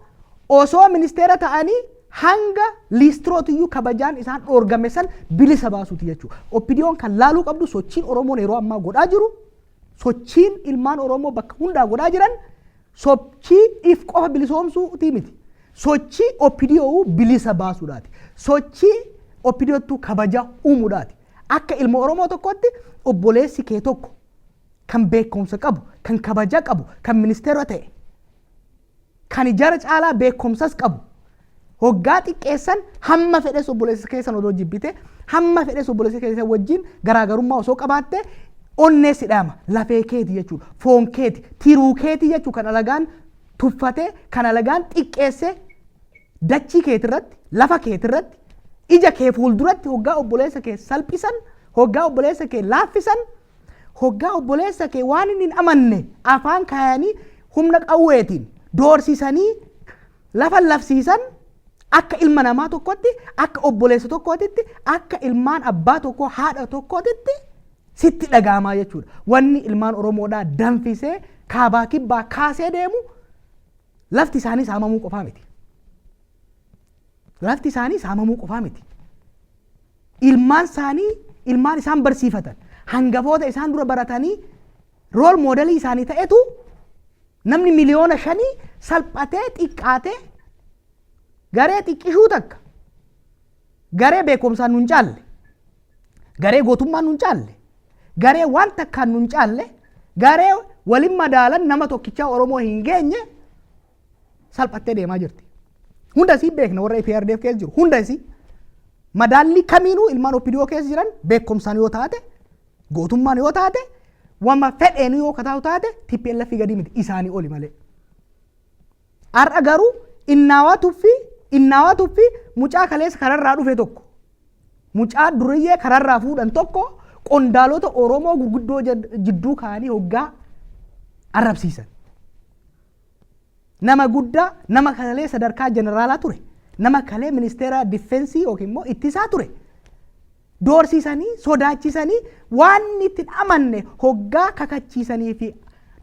S3: osoo ministeera ta'anii hanga liistirootiyyuu kabajaan isaan dhoorgame san bilisa baasuuti jechuudha. OPDO'n kan laaluu qabdu sochiin Oromoon yeroo ammaa godhaa jiru, sochiin ilmaan Oromoo bakka hundaa godhaa jiran sochii if qofa bilisoomsuutii miti. Sochii OPDO bilisa baasuudhaati. Sochii OPDO'tu kabaja uumuudhaati. Akka ilma Oromoo tokkotti obboleessi kee tokko kan beekumsa qabu, kan kabaja qabu, kan ministeera ta'e, kan ijara caalaa beekumsas qabu. Hoggaa xiqqeessan hamma fedhes obboleessa keessan odoo jibbite, hamma fedhes obboleessa keessan wajjin garaagarummaa osoo qabaatte onnee sidhaama lafee keeti jechuudha. Foon keeti, tiruu keeti jechuudha kan alagaan tuffatee, kan alagaan xiqqeessee dachii keetirratti, lafa keetirratti, ija kee fuulduratti hoggaa obboleessa kee salphisan, hoggaa obboleessa kee laaffisan, hoggaa obboleessa kee waan inni hin amanne afaan kaayanii humna qawweetiin doorsisanii lafa lafsiisan akka ilma namaa tokkotti, akka obboleessa tokkootitti, akka ilmaan abbaa tokkoo haadha tokkootitti sitti dhagaamaa jechuudha. Wanni ilmaan Oromoodhaa danfisee kaabaa kibbaa kaasee deemu lafti isaanii saamamuu qofaa miti. Lafti isaanii saamamuu qofaa miti. Ilmaan isaanii, ilmaan isaan barsiifatan, hangafoota isaan dura baratanii rool moodelii isaanii ta'etu namni miliyoona 5 salphatee xiqqaatee garee xiqqishuu takka garee beekumsaan nun caalle, garee gootummaan nun caalle, garee waan takkaan nun caalle, garee walin madaalan nama tokkichaa Oromoo hin geenye salphattee deemaa jirti. Hunda isii beekna warra EPRDF keessa jiru. Hunda isii madaalli kamiinuu ilmaan OPDO keessa jiran beekumsaan yoo taate, gootummaan yoo taate, wama fedheen yoo kataa'u taate TPLF gadi miti isaanii oli malee. Har'a garuu innaawaa tuffii mucaa kaleessa kararraa dhufe tokko, mucaa duriyyee kararraa fuudhan tokko qondaalota Oromoo gurguddoo jidduu kaanii hoggaa arrabsiisan. Nama guddaa, nama kalee sadarkaa jeneraalaa ture, nama kalee ministeera difeensii yookiin immoo ittisaa ture. Doorsisanii, sodaachisanii waan itti amanne hoggaa kakachiisanii fi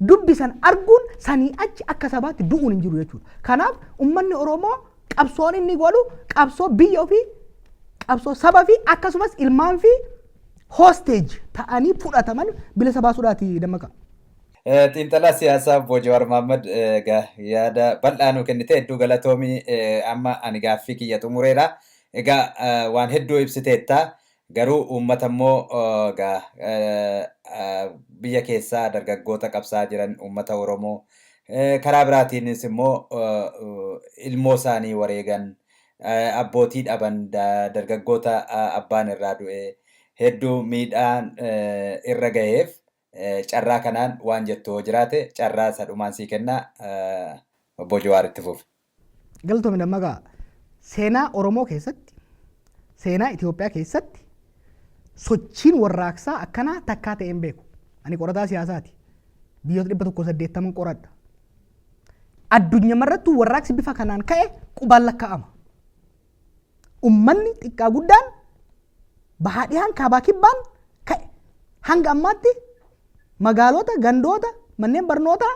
S3: dubbisan arguun sanii achi akka sabaatti du'uun hin jiru jechuudha. Kanaaf uummanni Oromoo qabsoon inni godhu qabsoo biyya ofii, qabsoo saba fi akkasumas ilmaan fi hostage ta'anii fudhataman bilisa baasuudhaati dammaqa.
S2: Xiinxalaa siyaasaa Obbo Jawaar Mohaammed yaada bal'aa nuu kennite hedduu galatoomii amma ani gaaffii kiyya xumureera. Egaa waan hedduu ibsiteetta garuu uummata immoo biyya keessaa dargaggoota qabsaa jiran uummata Oromoo karaa biraatiinis immoo ilmoo isaanii wareegan abbootii dhaban dargaggoota abbaan irraa du'e hedduu miidhaan irra gaheef carraa kanaan waan jettu jiraate carraa sadhumaan sii kenna Obbo Jawaar itti fufi.
S3: Galatoomii dammaqa seenaa Oromoo keessatti, seenaa Itoophiyaa keessatti sochiin warraaqsaa akkanaa takkaa ta'een beeku. Ani qorataa siyaasaati. Biyyoota 180 qoradha. Addunyaa marrattuu warraaqsi bifa kanaan ka'e qubaan lakkaa'ama. Uummanni xiqqaa guddaan bahaa dhiyaan kaabaa kibbaan ka'e. Hanga ammaatti magaalota, gandoota, manneen barnootaa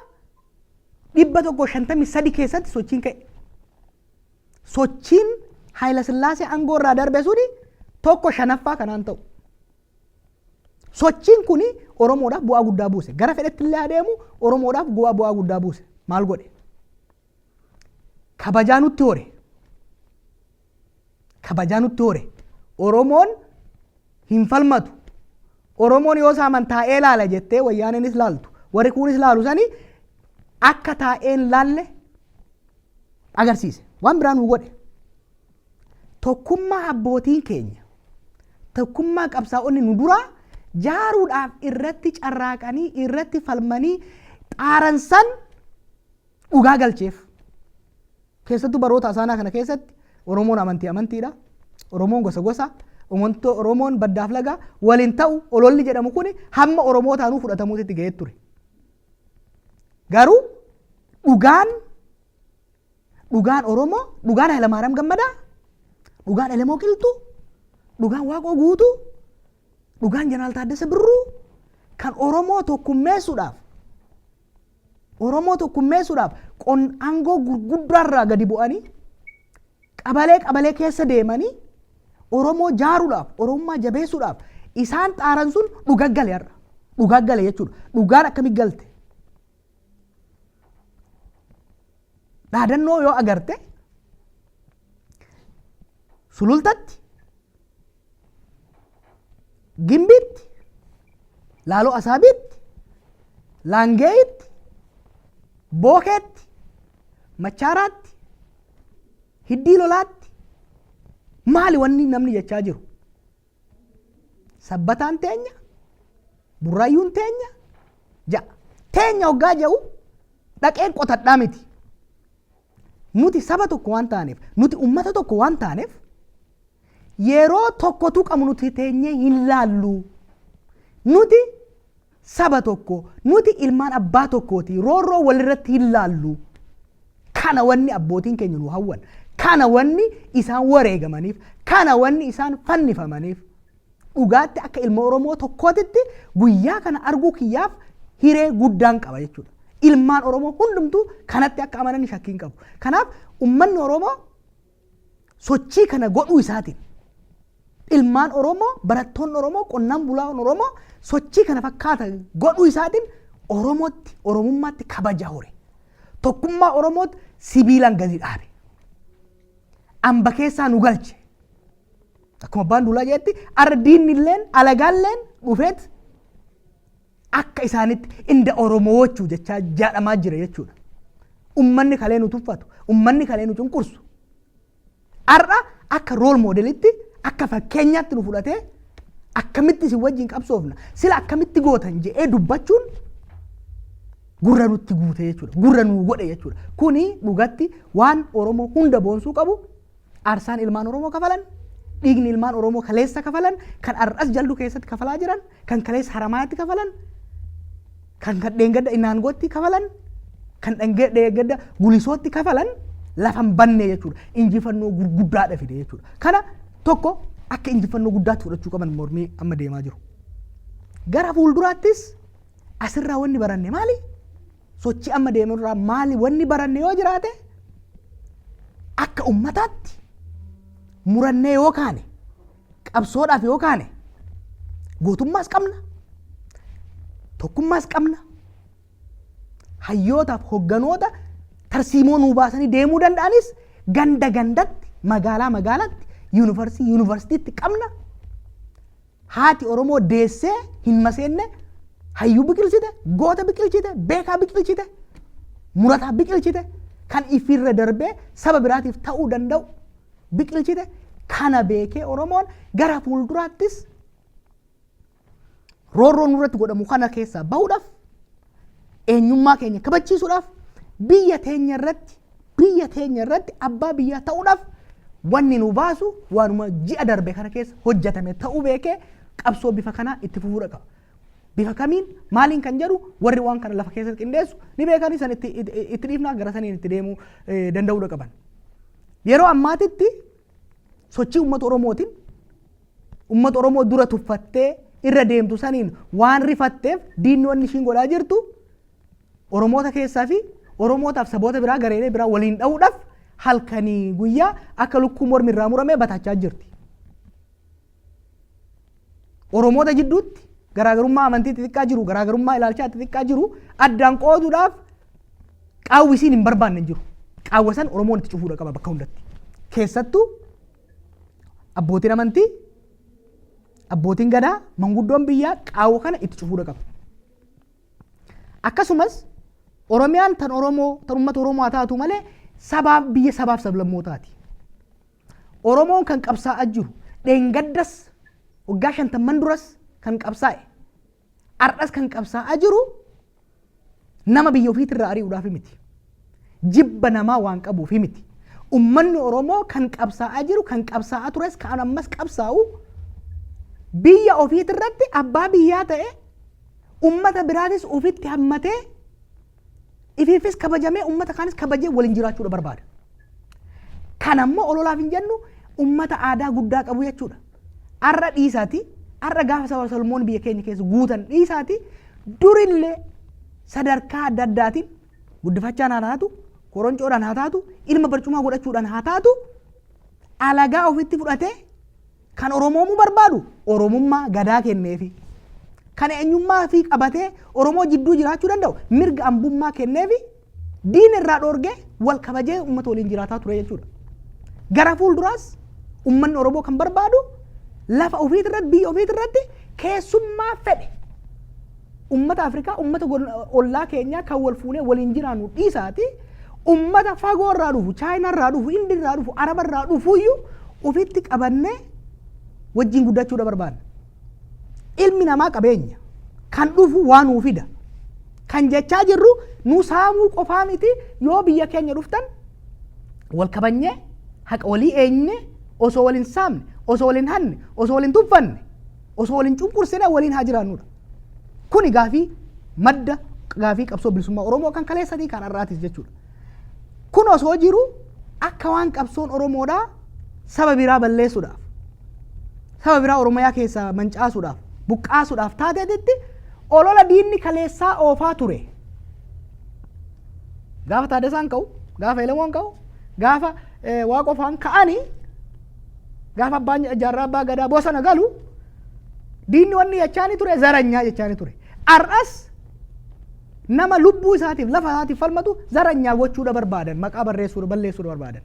S3: 153 keessatti sochiin ka'e. Sochiin Haayila Sillaasee aangoo irraa darbe suni tokko shanaffaa kanaan ta'u. Sochiin kuni Oromoodhaaf bu'aa guddaa buuse. Gara fedhetti illee adeemu Oromoodhaaf bu'aa guddaa buuse. Maal godhe? Kabajaa nutti hore. Kabajaa nutti hore. Oromoon hin falmatu. Oromoon yoo saaman taa'ee laala jettee wayyaaneenis laaltu. Warri kunis laalu sani akka taa'een laalle agarsiise. Waan biraan nu godhe. Tokkummaa abbootiin keenya, tokkummaa qabsaa'onni nu duraa jaaruudhaaf irratti carraaqanii, irratti falmanii, xaaransan dhugaa galcheef. Keessattuu baroota asaanaa kana keessatti Oromoon amantiidha. Oromoon gosa. Oromoon baddaaf lagaa waliin ta'u ololli jedhamu kun hamma Oromootaanuu fudhatamuutti ga'ee ture. Garuu dhugaan Oromoo, dhugaan Hayilamaariyaam Gammadaa, dhugaan Elemoo Qilxuu, dhugaan Waaqoo Guutuu, dhugaan Jeneraal Taaddasee Birruu kan Oromoo tokkummeessuudhaaf aangoo gurguddaarraa gadi bu'anii qabalee keessa deemanii Oromoo jaaruudhaaf, Oromummaa jabeessuudhaaf isaan xaaran sun dhugaggale jechuudha. Dhugaan akkamitti galte? Dhaadannoo yoo agarte Sulultatti, Gimbiitti, Laaloo Asaabiitti, Laangeeyitti, Bookeetti, Machaaraatti, Hiddii Lolaatti maali wanni namni jechaa jiru? Sabbataan teenya, Burraayyuun teenya, teenya hoggaa jedhu dhaqeen qotadhaa miti. Nuti saba tokko waan taaneef, nuti ummata tokko waan taaneef yeroo tokkotu qabnu nuti teenyee hin laallu. Nuti saba tokko, nuti ilmaan abbaa tokkooti, roorroo walirratti hin laallu. Kana wanni abbootiin keenya nu hawwan, kana wanni isaan wareegamaniif, kana wanni isaan fannifamaniif. Dhugaatti akka ilma Oromoo tokkootitti guyyaa kana arguu kiyyaaf hiree guddaan qaba jechuudha. Ilmaan Oromoo hundumtuu kanatti akka amanan shakkiin qabu. Kanaaf ummanni Oromoo sochii kana godhuu isaatiin, ilmaan Oromoo, barattoonni Oromoo, qonnaan bulaan Oromoo sochii kana fakkaata godhuu isaatiin Oromootti, Oromummaatti kabaja hore. Tokkummaa Oromootti sibiilaan gadi dhaabe. Amba keessaa nu galche. Akkuma abbaan duulaa jedhetti ardiin illeen alagaalleen dhufeet akka isaanitti inda Oromoochuu jechaa jaadhamaa jira jechuudha. Ummanni kalee nu tuffatu, ummanni kalee nu cunqursu. Har'a akka rool moodelitti, akka fakkeenyaatti nu fudhatee akkamitti isin wajjin qabsoofna, sila akkamitti gootan jedhee dubbachuun gurra nutti guute jechuudha. Gurra nu godhe jechuudha. Kuni dhugatti waan Oromoo hunda boonsuu qabu, aarsaan ilmaan Oromoo kafalan, dhiigni ilmaan Oromoo kaleessa kafalan, kan har'as jaldu keessatti kafalaa jiran, kan kaleessa Haramaatti kafalan, kan dheengadda Inaangootti kafalan, kan dheengadda Gulisootti kafalan lafan banne jechuudha. Injifannoo gurguddaadha fide jechuudha. Kana tokko akka injifannoo guddaatti fudhachuu qaban mormii amma deemaa jiru. Gara fuulduraattis asirraa wanni baranne maali? Sochii amma deemarraa maali wanni baranne yoo jiraate akka ummataatti murannee yoo kaane, qabsoodhaaf yoo kaane, gootummaas qabna, tokkummaas qabna, hayyootaaf hogganoota tarsiimoo nuu baasanii deemuu danda'anis ganda gandatti, magaalaa magaalaatti, yuunivarsiitiitti qabna. Haati Oromoo deessee hin maseenne hayyuu biqilchite, goota biqilchite, beekaa biqilchite, murataa biqilchite, kan ifirra darbee saba biraatiif ta'uu danda'u biqilchite. Kana beekee Oromoon gara fuulduraattis roorroo nurratti godhamu kana keessaa bahuudhaaf, eenyummaa keenya kabachiisuudhaaf, biyya teenya irratti abbaa biyyaa ta'uudhaaf wanni nu baasu waanuma ji'a darbe kana keessa hojjetame ta'uu beekee qabsoo bifa kanaa itti fufuudha qaba. Bifa kamiin maaliin kan jedhu warri waan kana lafa keessatti qindeessu ni beekanii san itti dhiifnaa gara saniin itti deemuu danda'uudha qaban. Yeroo ammaatitti sochii uummata Oromootiin uummata Oromoo dura tuffattee irra deemtu saniin waan rifatteef diinni wanni ishiin godhaa jirtu Oromoota keessaa fi Oromootaaf saboota biraa gareelee biraa waliin dha'uudhaaf halkanii guyyaa akka lukkuu mormi irraa muramee batachaa jirti. Oromoota jidduutti garaagarummaa amantii xixiqqaa jiru, garaagarummaa ilaalchaa xixiqqaa jiru addaan qooduudhaaf qaawwisiin hin barbaanne jiru. Qaawwasan Oromoon itti cufuudha qaba bakka hundatti. Keessattuu abbootiin amantii, abbootiin gadaa, manguddoon biyyaa qaawwa kana itti cufuudha qaba. Akkasumas Oromiyaan tan Oromoo, tan uummata Oromoo haa taatu malee sabaaf biyya sabaaf sablammootaati. Oromoon kan qabsaa'aa jiru dheengaddas waggaa 50 duras kan qabsaa'e, har'as kan qabsaa'aa jiru nama biyya ofiitirraa ari'uudhaaf miti. Jibba namaa waan qabuuf miti. Ummanni Oromoo kan qabsaa'aa jiru kan qabsaa'aa tures kan ammas qabsaa'u biyya ofiitirratti abbaa biyyaa ta'e ummata biraatis ofitti hammatee ifiifis kabajamee ummata kaanis kabajee waliin jiraachuudha barbaada. Kan ammoo ololaaf hin jennu ummata aadaa guddaa qabu jechuudha. Arra dhiisaati, arra gaafa saba Solomoon biyya keenya keessa guutan dhiisaati, durillee sadarkaa adda addaatiin guddifachaan haa taatu, koroncoodhaan haa taatu, ilma barcumaa godhachuudhaan haa taatu, alagaa ofitti fudhatee kan Oromoomuu barbaadu Oromummaa gadaa kenneefi. Kan eenyummaa fi qabatee Oromoo jidduu jiraachuu danda'u mirga ambummaa kenneefi diin irraa dhoorgee wal kabajee uummata waliin jiraataa ture jechuudha. Gara fuulduraas uummanni Oromoo kan barbaadu lafa ofiitirratti biyya ofiitirratti keessummaa fedhe uummata Afrikaa uummata ollaa keenyaa kan wal fuunee waliin jiraannu dhiisaati uummata fagoo irraa dhufu Chaayinaa irraa dhufu Indii irraa dhufu Araba irraa dhufuyyuu ofitti qabannee wajjin guddachuudha barbaadna. Ilmi namaa qabeenya kan dhufu waan nuu fida kan jechaa jirru nu saamuu qofaa miti yoo biyya keenya dhuftan wal kabanyee haqa walii eenye osoo waliin saamne osoo waliin hanne osoo waliin tuffanne osoo waliin cunqursine waliin haa jiraannudha. Kuni gaafii madda gaafii qabsoo bilisummaa Oromoo kan kaleessatii kan har'aatis jechuudha. Kun osoo jiru akka waan qabsoon Oromoodhaa saba biraa balleessuudhaaf saba biraa Oromiyaa keessaa mancaasuudhaaf buqqaasuudhaaf taateetitti olola diinni kaleessaa oofaa ture. Gaafa Taaddasaan ka'u, gaafa Elemoon ka'u, gaafa Waaqofaan ka'anii, gaafa abbaan jaarraa abbaa gadaa bosona galu, diinni wanni jechaani ture zaranyaa jechaani ture. Har'as nama lubbuu isaatiif lafa isaatiif falmatu zaranyaa gochuudha barbaadan, maqaa barreessuudha balleessuudha barbaadan.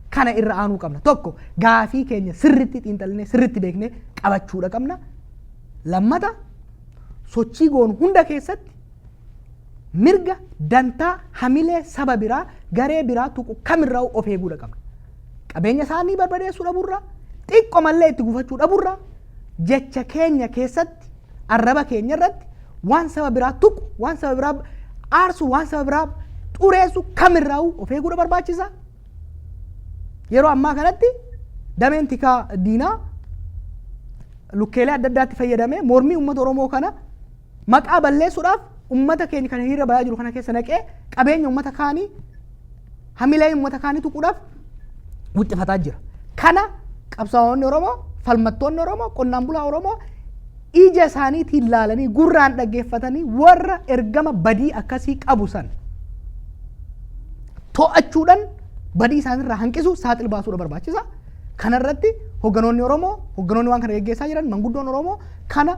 S3: Kana irra aanuu qabna. Tokko gaafii keenya sirriitti xiinxallee sirriitti beeknee qabachuudha qabna. Lammata sochii goonu hunda keessatti mirga dantaa hamilee saba biraa garee biraa tuqu kamirraa of eeguudha qabna. Qabeenya isaanii barbadeessuu dhabuurraa xiqqoo mallee itti gufachuu dhabuurraa jecha keenya keessatti arraba keenya irratti waan saba biraa tuqu waan saba biraa aarsu waan saba biraa xureessu kamirraa of eeguudha barbaachisa. Yeroo ammaa kanatti dameen tikaa diinaa lukkeelee adda addaatti fayyadamee mormii uummata Oromoo kana maqaa balleessuudhaaf uummata keenya kana hiriira bayaa jiru kana keessa naqee qabeenya uummata kaanii hamilee uummata kaanii tuquudhaaf wixxifataa jira. Kana qabsaa'onni Oromoo, falmattoonni Oromoo, qonnaan bulaa Oromoo ija isaaniitiin ilaalanii gurraan dhaggeeffatanii warra ergama badii akkasii qabu san to'achuudhaan badii isaanirraa hanqisu saaxil baasuudha barbaachisa. Kanarratti hogganoonni Oromoo, hogganoonni waan kana geggeessaa jiran manguddoon Oromoo kana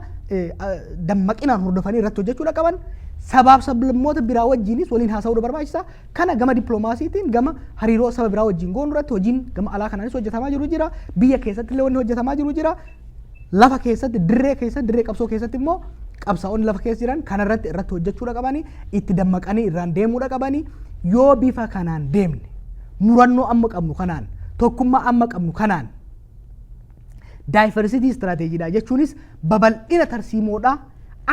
S3: dammaqinaan hordofanii irratti hojjechuudha qaban. Sabaaf sablammoota biraa wajjinis waliin haasa'uudha barbaachisa. Kana gama dippiloomaasiitiin gama hariiroo saba biraa wajjin goonuu irratti hojiin gama alaa kanaanis hojjetamaa jiru jira. Biyya keessatti illee wanni hojjetamaa jiru jira. Lafa keessatti dirree qabsoo keessatti immoo qabsaa'onni lafa keessa jiran kanarratti irratti hojjechuudha qabanii itti dammaqanii irraan deemuudha qabanii yoo bifa kanaan deemne murannoo amma qabnu kanaan tokkummaa amma qabnu kanaan daayivarsitii istiraateejiidha jechuunis babal'ina tarsiimoodha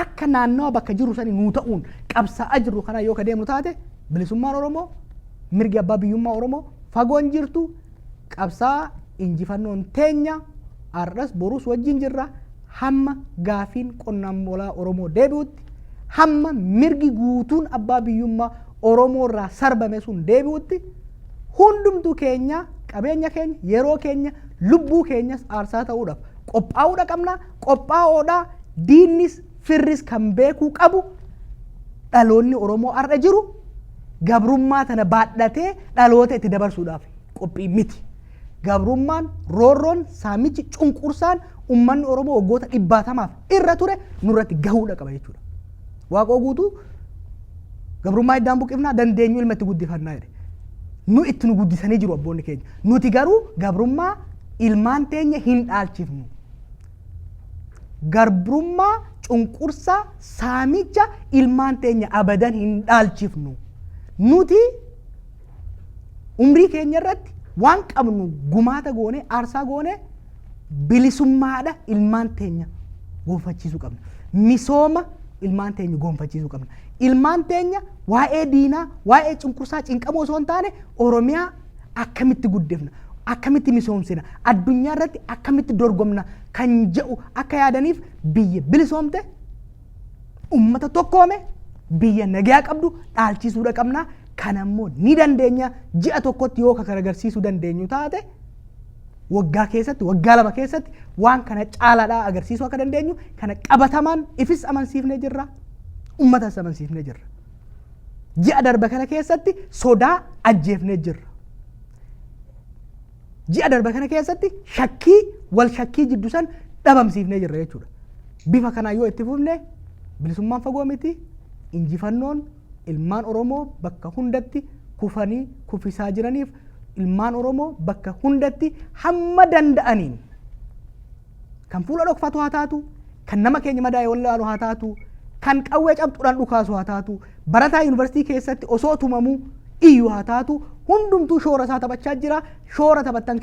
S3: akka naannawa bakka jiru sani nuu ta'uun qabsaa'aa jirru kana yoo ka deemnu taate bilisummaan Oromoo mirgi abbaa biyyummaa Oromoo fagoon jirtu qabsaa injifannoon teenya har'as borus wajjin jirra hamma gaafiin qonnaan bulaa Oromoo deebi'utti hamma mirgi guutuun abbaa biyyummaa Oromoo irraa sarbame sun deebi'utti hundumtu keenya qabeenya keenya yeroo keenya lubbuu keenyas aarsaa ta'uudhaaf qophaa'uudha qabna. Qophaa'oodha diinnis firris kan beekuu qabu dhaloonni Oromoo har'a jiru gabrummaa tana baadhatee dhaloota itti dabarsuudhaaf qophii miti. Gabrummaan roorroon saamichi cunqursaan ummanni Oromoo waggoota 100 irra ture nurratti gahuudha qaba jechuudha. Waaqoo guutuu gabrummaa iddaan buqifnaa dandeenyu ilma itti guddifannaa jedhe. Nu itti nu guddisanii jiru abboonni keenya. Nuti garuu gabrummaa ilmaan teenya hin dhaalchifnu. Gabrummaa cunqursaa saamicha ilmaan teenya abadan hin dhaalchifnu. Nuti umrii keenya irratti waan qabnu gumaata goone aarsaa goone bilisummaadha ilmaan teenya gonfachiisuu qabna. Misooma ilmaan teenya gonfachiisuu qabna. Ilmaan teenya waa'ee diinaa, waa'ee cunqursaa cinqamoo osoo hin taane Oromiyaa akkamitti guddifna, akkamitti misoomsina, addunyaa irratti akkamitti dorgomna kan jedhu akka yaadaniif biyya bilisoomte, ummata tokkoome, biyya nagaa qabdu dhaalchisuudha qabna. Kan ammoo ni dandeenya ji'a tokkotti yoo kan agarsiisuu dandeenyu taate waggaa keessatti, waggaa lama keessatti waan kana caalaadhaa agarsiisuu akka dandeenyu kana qabatamaan ifis amansiifnee jirra, ummatas amansiifnee jirra. Ji'a darba kana keessatti sodaa ajjeefnee jirra. Ji'a darba kana keessatti shakkii wal shakkii jiddu san dhabamsiifnee jirra jechuudha. Bifa kanaan yoo itti fufne bilisummaan fagoo miti, injifannoon ilmaan Oromoo bakka hundatti kufanii kuffisaa jiraniif ilmaan Oromoo bakka hundatti hamma danda'aniin kan fuula dhokfatu haa taatu, kan nama keenya madaa'e wallaalu haa taatu, kan qawwee cabxuudhaan dhukaasu haa taatu, barataa yuunivarsiitii keessatti osoo tumamuu iyyuu haa taatu, hundumtuu shoora isaa taphachaa jira. Shoora taphattan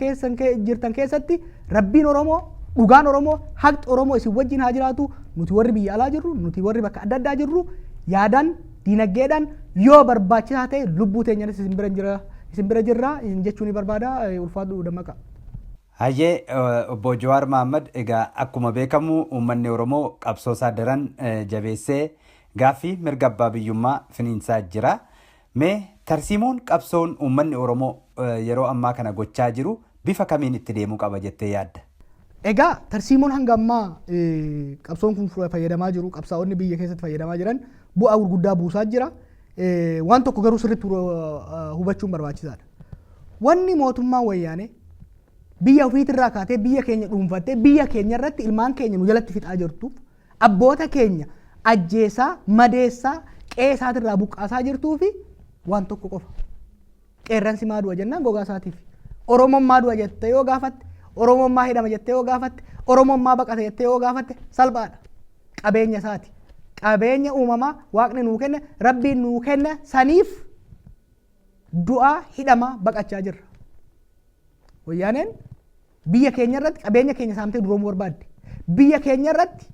S3: jirtan keessatti rabbiin Oromoo, dhugaan Oromoo, haqni Oromoo isin wajjin haa jiraatu. Nuti warri biyya alaa jirru, nuti warri bakka adda addaa jirru yaadaan diinagdeedhaan yoo barbaachisaa ta'e lubbuu teenyanis isin bira jirra jechuun ni barbaada. Ulfaadhu Dammaqa.
S2: Hayyee obbo Jawaar Mohaammed, egaa akkuma beekamu uummanni Oromoo qabsoo isaa daran jabeessee gaaffii mirga abbaa biyyummaa finiinsaa jira. Mee tarsiimoon qabsoon uummanni Oromoo yeroo ammaa kana gochaa jiru bifa kamiin itti deemuu qaba jettee yaadda?
S3: Egaa tarsiimoon hanga ammaa qabsoon kun fayyadamaa jiru, qabsaa'onni biyya keessatti fayyadamaa jiran bu'aa gurguddaa buusaa jira. Waan tokko garuu sirriitti hubachuun barbaachisaadha. Wanni mootummaa wayyaanee biyya ofiitirraa kaatee biyya keenya dhuunfattee biyya keenya irratti ilmaan keenya nu jalatti fixaa jirtuuf, abboota keenya ajjeesaa, madeessaa, qe'ee isaatirraa buqqaasaa jirtuu fi waan tokko qofa. Qeerransi maa du'a jennaan gogaa isaatiif. Oromoon maa du'a jettee yoo gaafatte, Oromoon maa hidhama jettee yoo gaafatte, Oromoon maa baqata jettee yoo gaafatte salphaadha. Qabeenya isaati. Qabeenya uumamaa waaqni nuu kenne, rabbiin nuu kenne saniif du'aa hidhama baqachaa jirra. Wayyaaneen biyya keenya irratti qabeenya keenya saamtee duroomuu barbaadde. Biyya keenya irratti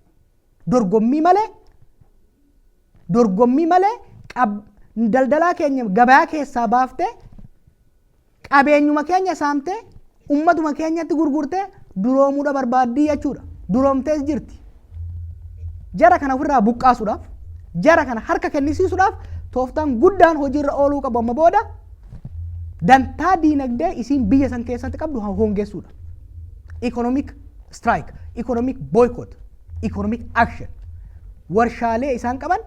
S3: dorgommii malee daldalaa keenya gabaa keessaa baaftee qabeenyuma keenya saamtee ummatuma keenyatti gurgurtee duroomuudha barbaaddii jechuudha. Duroomtees jirti. Jara kana ofirraa buqqaasuudhaaf, jara kana harka kennisiisuudhaaf tooftaan guddaan hojiirra ooluu qabu amma booda dantaa diinagdee isiin biyya san keessatti qabdu hongeessuudha. Economic strike, economic boycott, economic action. Warshaalee isaan qaban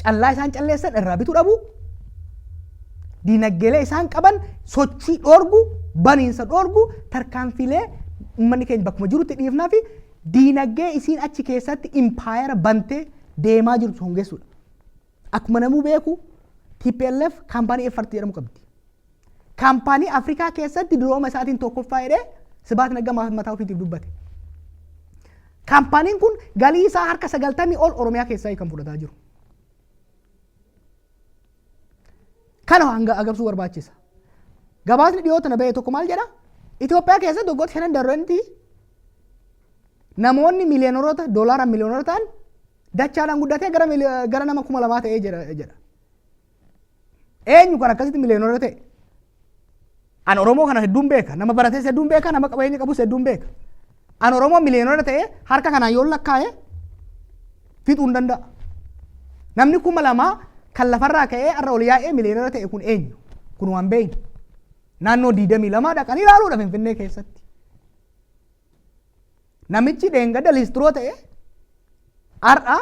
S3: callaa isaan calleessan irraa bituu dhabu, diinagdeelee isaan qaban sochii dhoorgu, baniinsa dhoorgu, tarkaanfilee uummanni keenya bakkuma jirutti dhiifnaa fi diinagdee isiin achi keessatti impaayera bantee deemaa jirtu hongeessuudha. Akkuma namuu beeku TPLF kaampaanii effartii jedhamu qabdi. Kaampaanii Afrikaa keessatti durooma isaatiin tokkoffaa jedhee Sibaat Naggaa mataa ofiitiif dubbate. Kaampaaniin kun galii isaa harka 90 ol Oromiyaa keessaa kan fudhataa jiru. Kana hanga agarsiisuu barbaachisa. Gabaasni dhiyoota na ba'e tokko maal jedha? Itoophiyaa keessatti waggoota 5 darbantii namoonni miiliyoonota doolaara miiliyoonota ta'an dachaadhaan guddatee gara nama 2,000 ta'ee jedha. Eenyu kan akkasitti miiliyoonota ta'e? An Oromoo kana hedduun beeka, nama baratees hedduun beeka, nama qabeenya qabus hedduun beeka. An Oromoo miiliyoonota ta'e harka kanaan yoo lakkaa'e fixuu hin danda'a. Namni 2,000 kan lafarraa ka'ee har'a ol yaa'ee miiliyoonota ta'e kun eenyu? Kun waan beeynu. Naannoo 22 dhaqanii ilaaluudha Finfinnee keessatti. Namichi dheengadda liistiroo ta'e har'a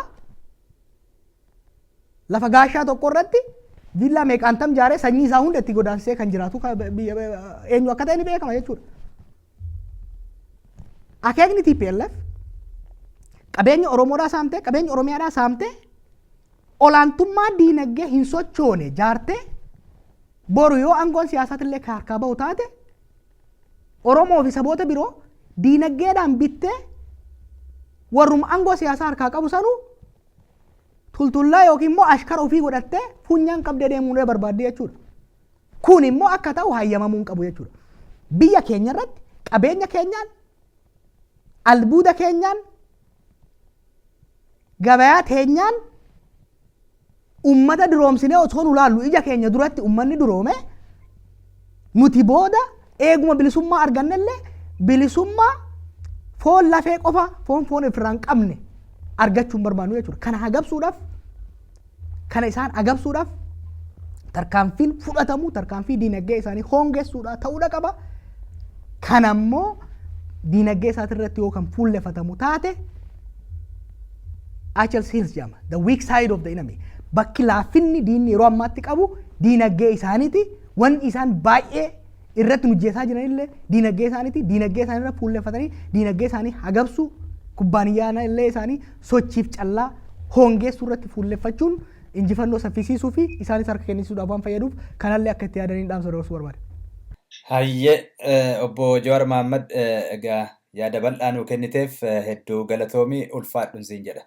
S3: lafa gaashaa tokko irratti villaa meeqaantam jaaree sanyii isaa hunda itti godaansee kan jiraatu eenyu akka ta'e ni beekama jechuudha. Akeekni TPLF qabeenya Oromoodhaa saamtee, qabeenya Oromiyaadhaa saamtee olaantummaa diinagdee hin sochoone jaartee boru yoo aangoon siyaasatillee harkaa bahu taate Oromoo fi saboota biroo diinagdeedhaan bittee warruma aangoo siyaasaa harkaa qabu sanuu tultullaa yookiin immoo ashkara ofii godhattee funyaan qabdee deemuu barbaaddee jechuudha. Kun immoo akka ta'u hayyamamuu hin qabu jechuudha. Biyya keenya irratti qabeenya keenyaan, albuuda keenyaan, gabayaa teenyaan ummata duroomsinee osoo nu laallu ija keenya duratti ummanni duroome nuti booda eeguma bilisummaa argannellee bilisummaa foon lafee qofa foon ofirraan qabne argachuun barbaannu jechuudha. Kana agabsuudhaaf kana isaan agabsuudhaaf tarkaanfiin fudhatamu tarkaanfii diinagdee isaanii hongeessuudhaa ta'uudha qaba. Kan ammoo diinagdee isaati irratti yoo kan fuulleffatamu taate Achilles heels jedhama. The weak side of the enemy. Bakki laafinni diinni yeroo ammaatti qabu diinagdee isaaniiti. Wanti isaan baay'ee irratti hojjetaa jiranillee diinagdee isaaniiti. Diinagdee isaanii irra fuulleffatanii diinagdee isaanii agabsuu kubbaaniyyaan illee isaanii sochiif callaa hongeessuu irratti fuulleffachuun injifannoo saffisiisuu fi isaanis harka kennisuudhaaf waan fayyaduuf kanallee akka itti yaadanii dhaamsa dabarsuu barbaada.
S2: Hayyee obbo Jawaar Mahaammad egaa yaada bal'aa nuu kenniteef hedduu galatoomii ulfaadhuun siin jedha.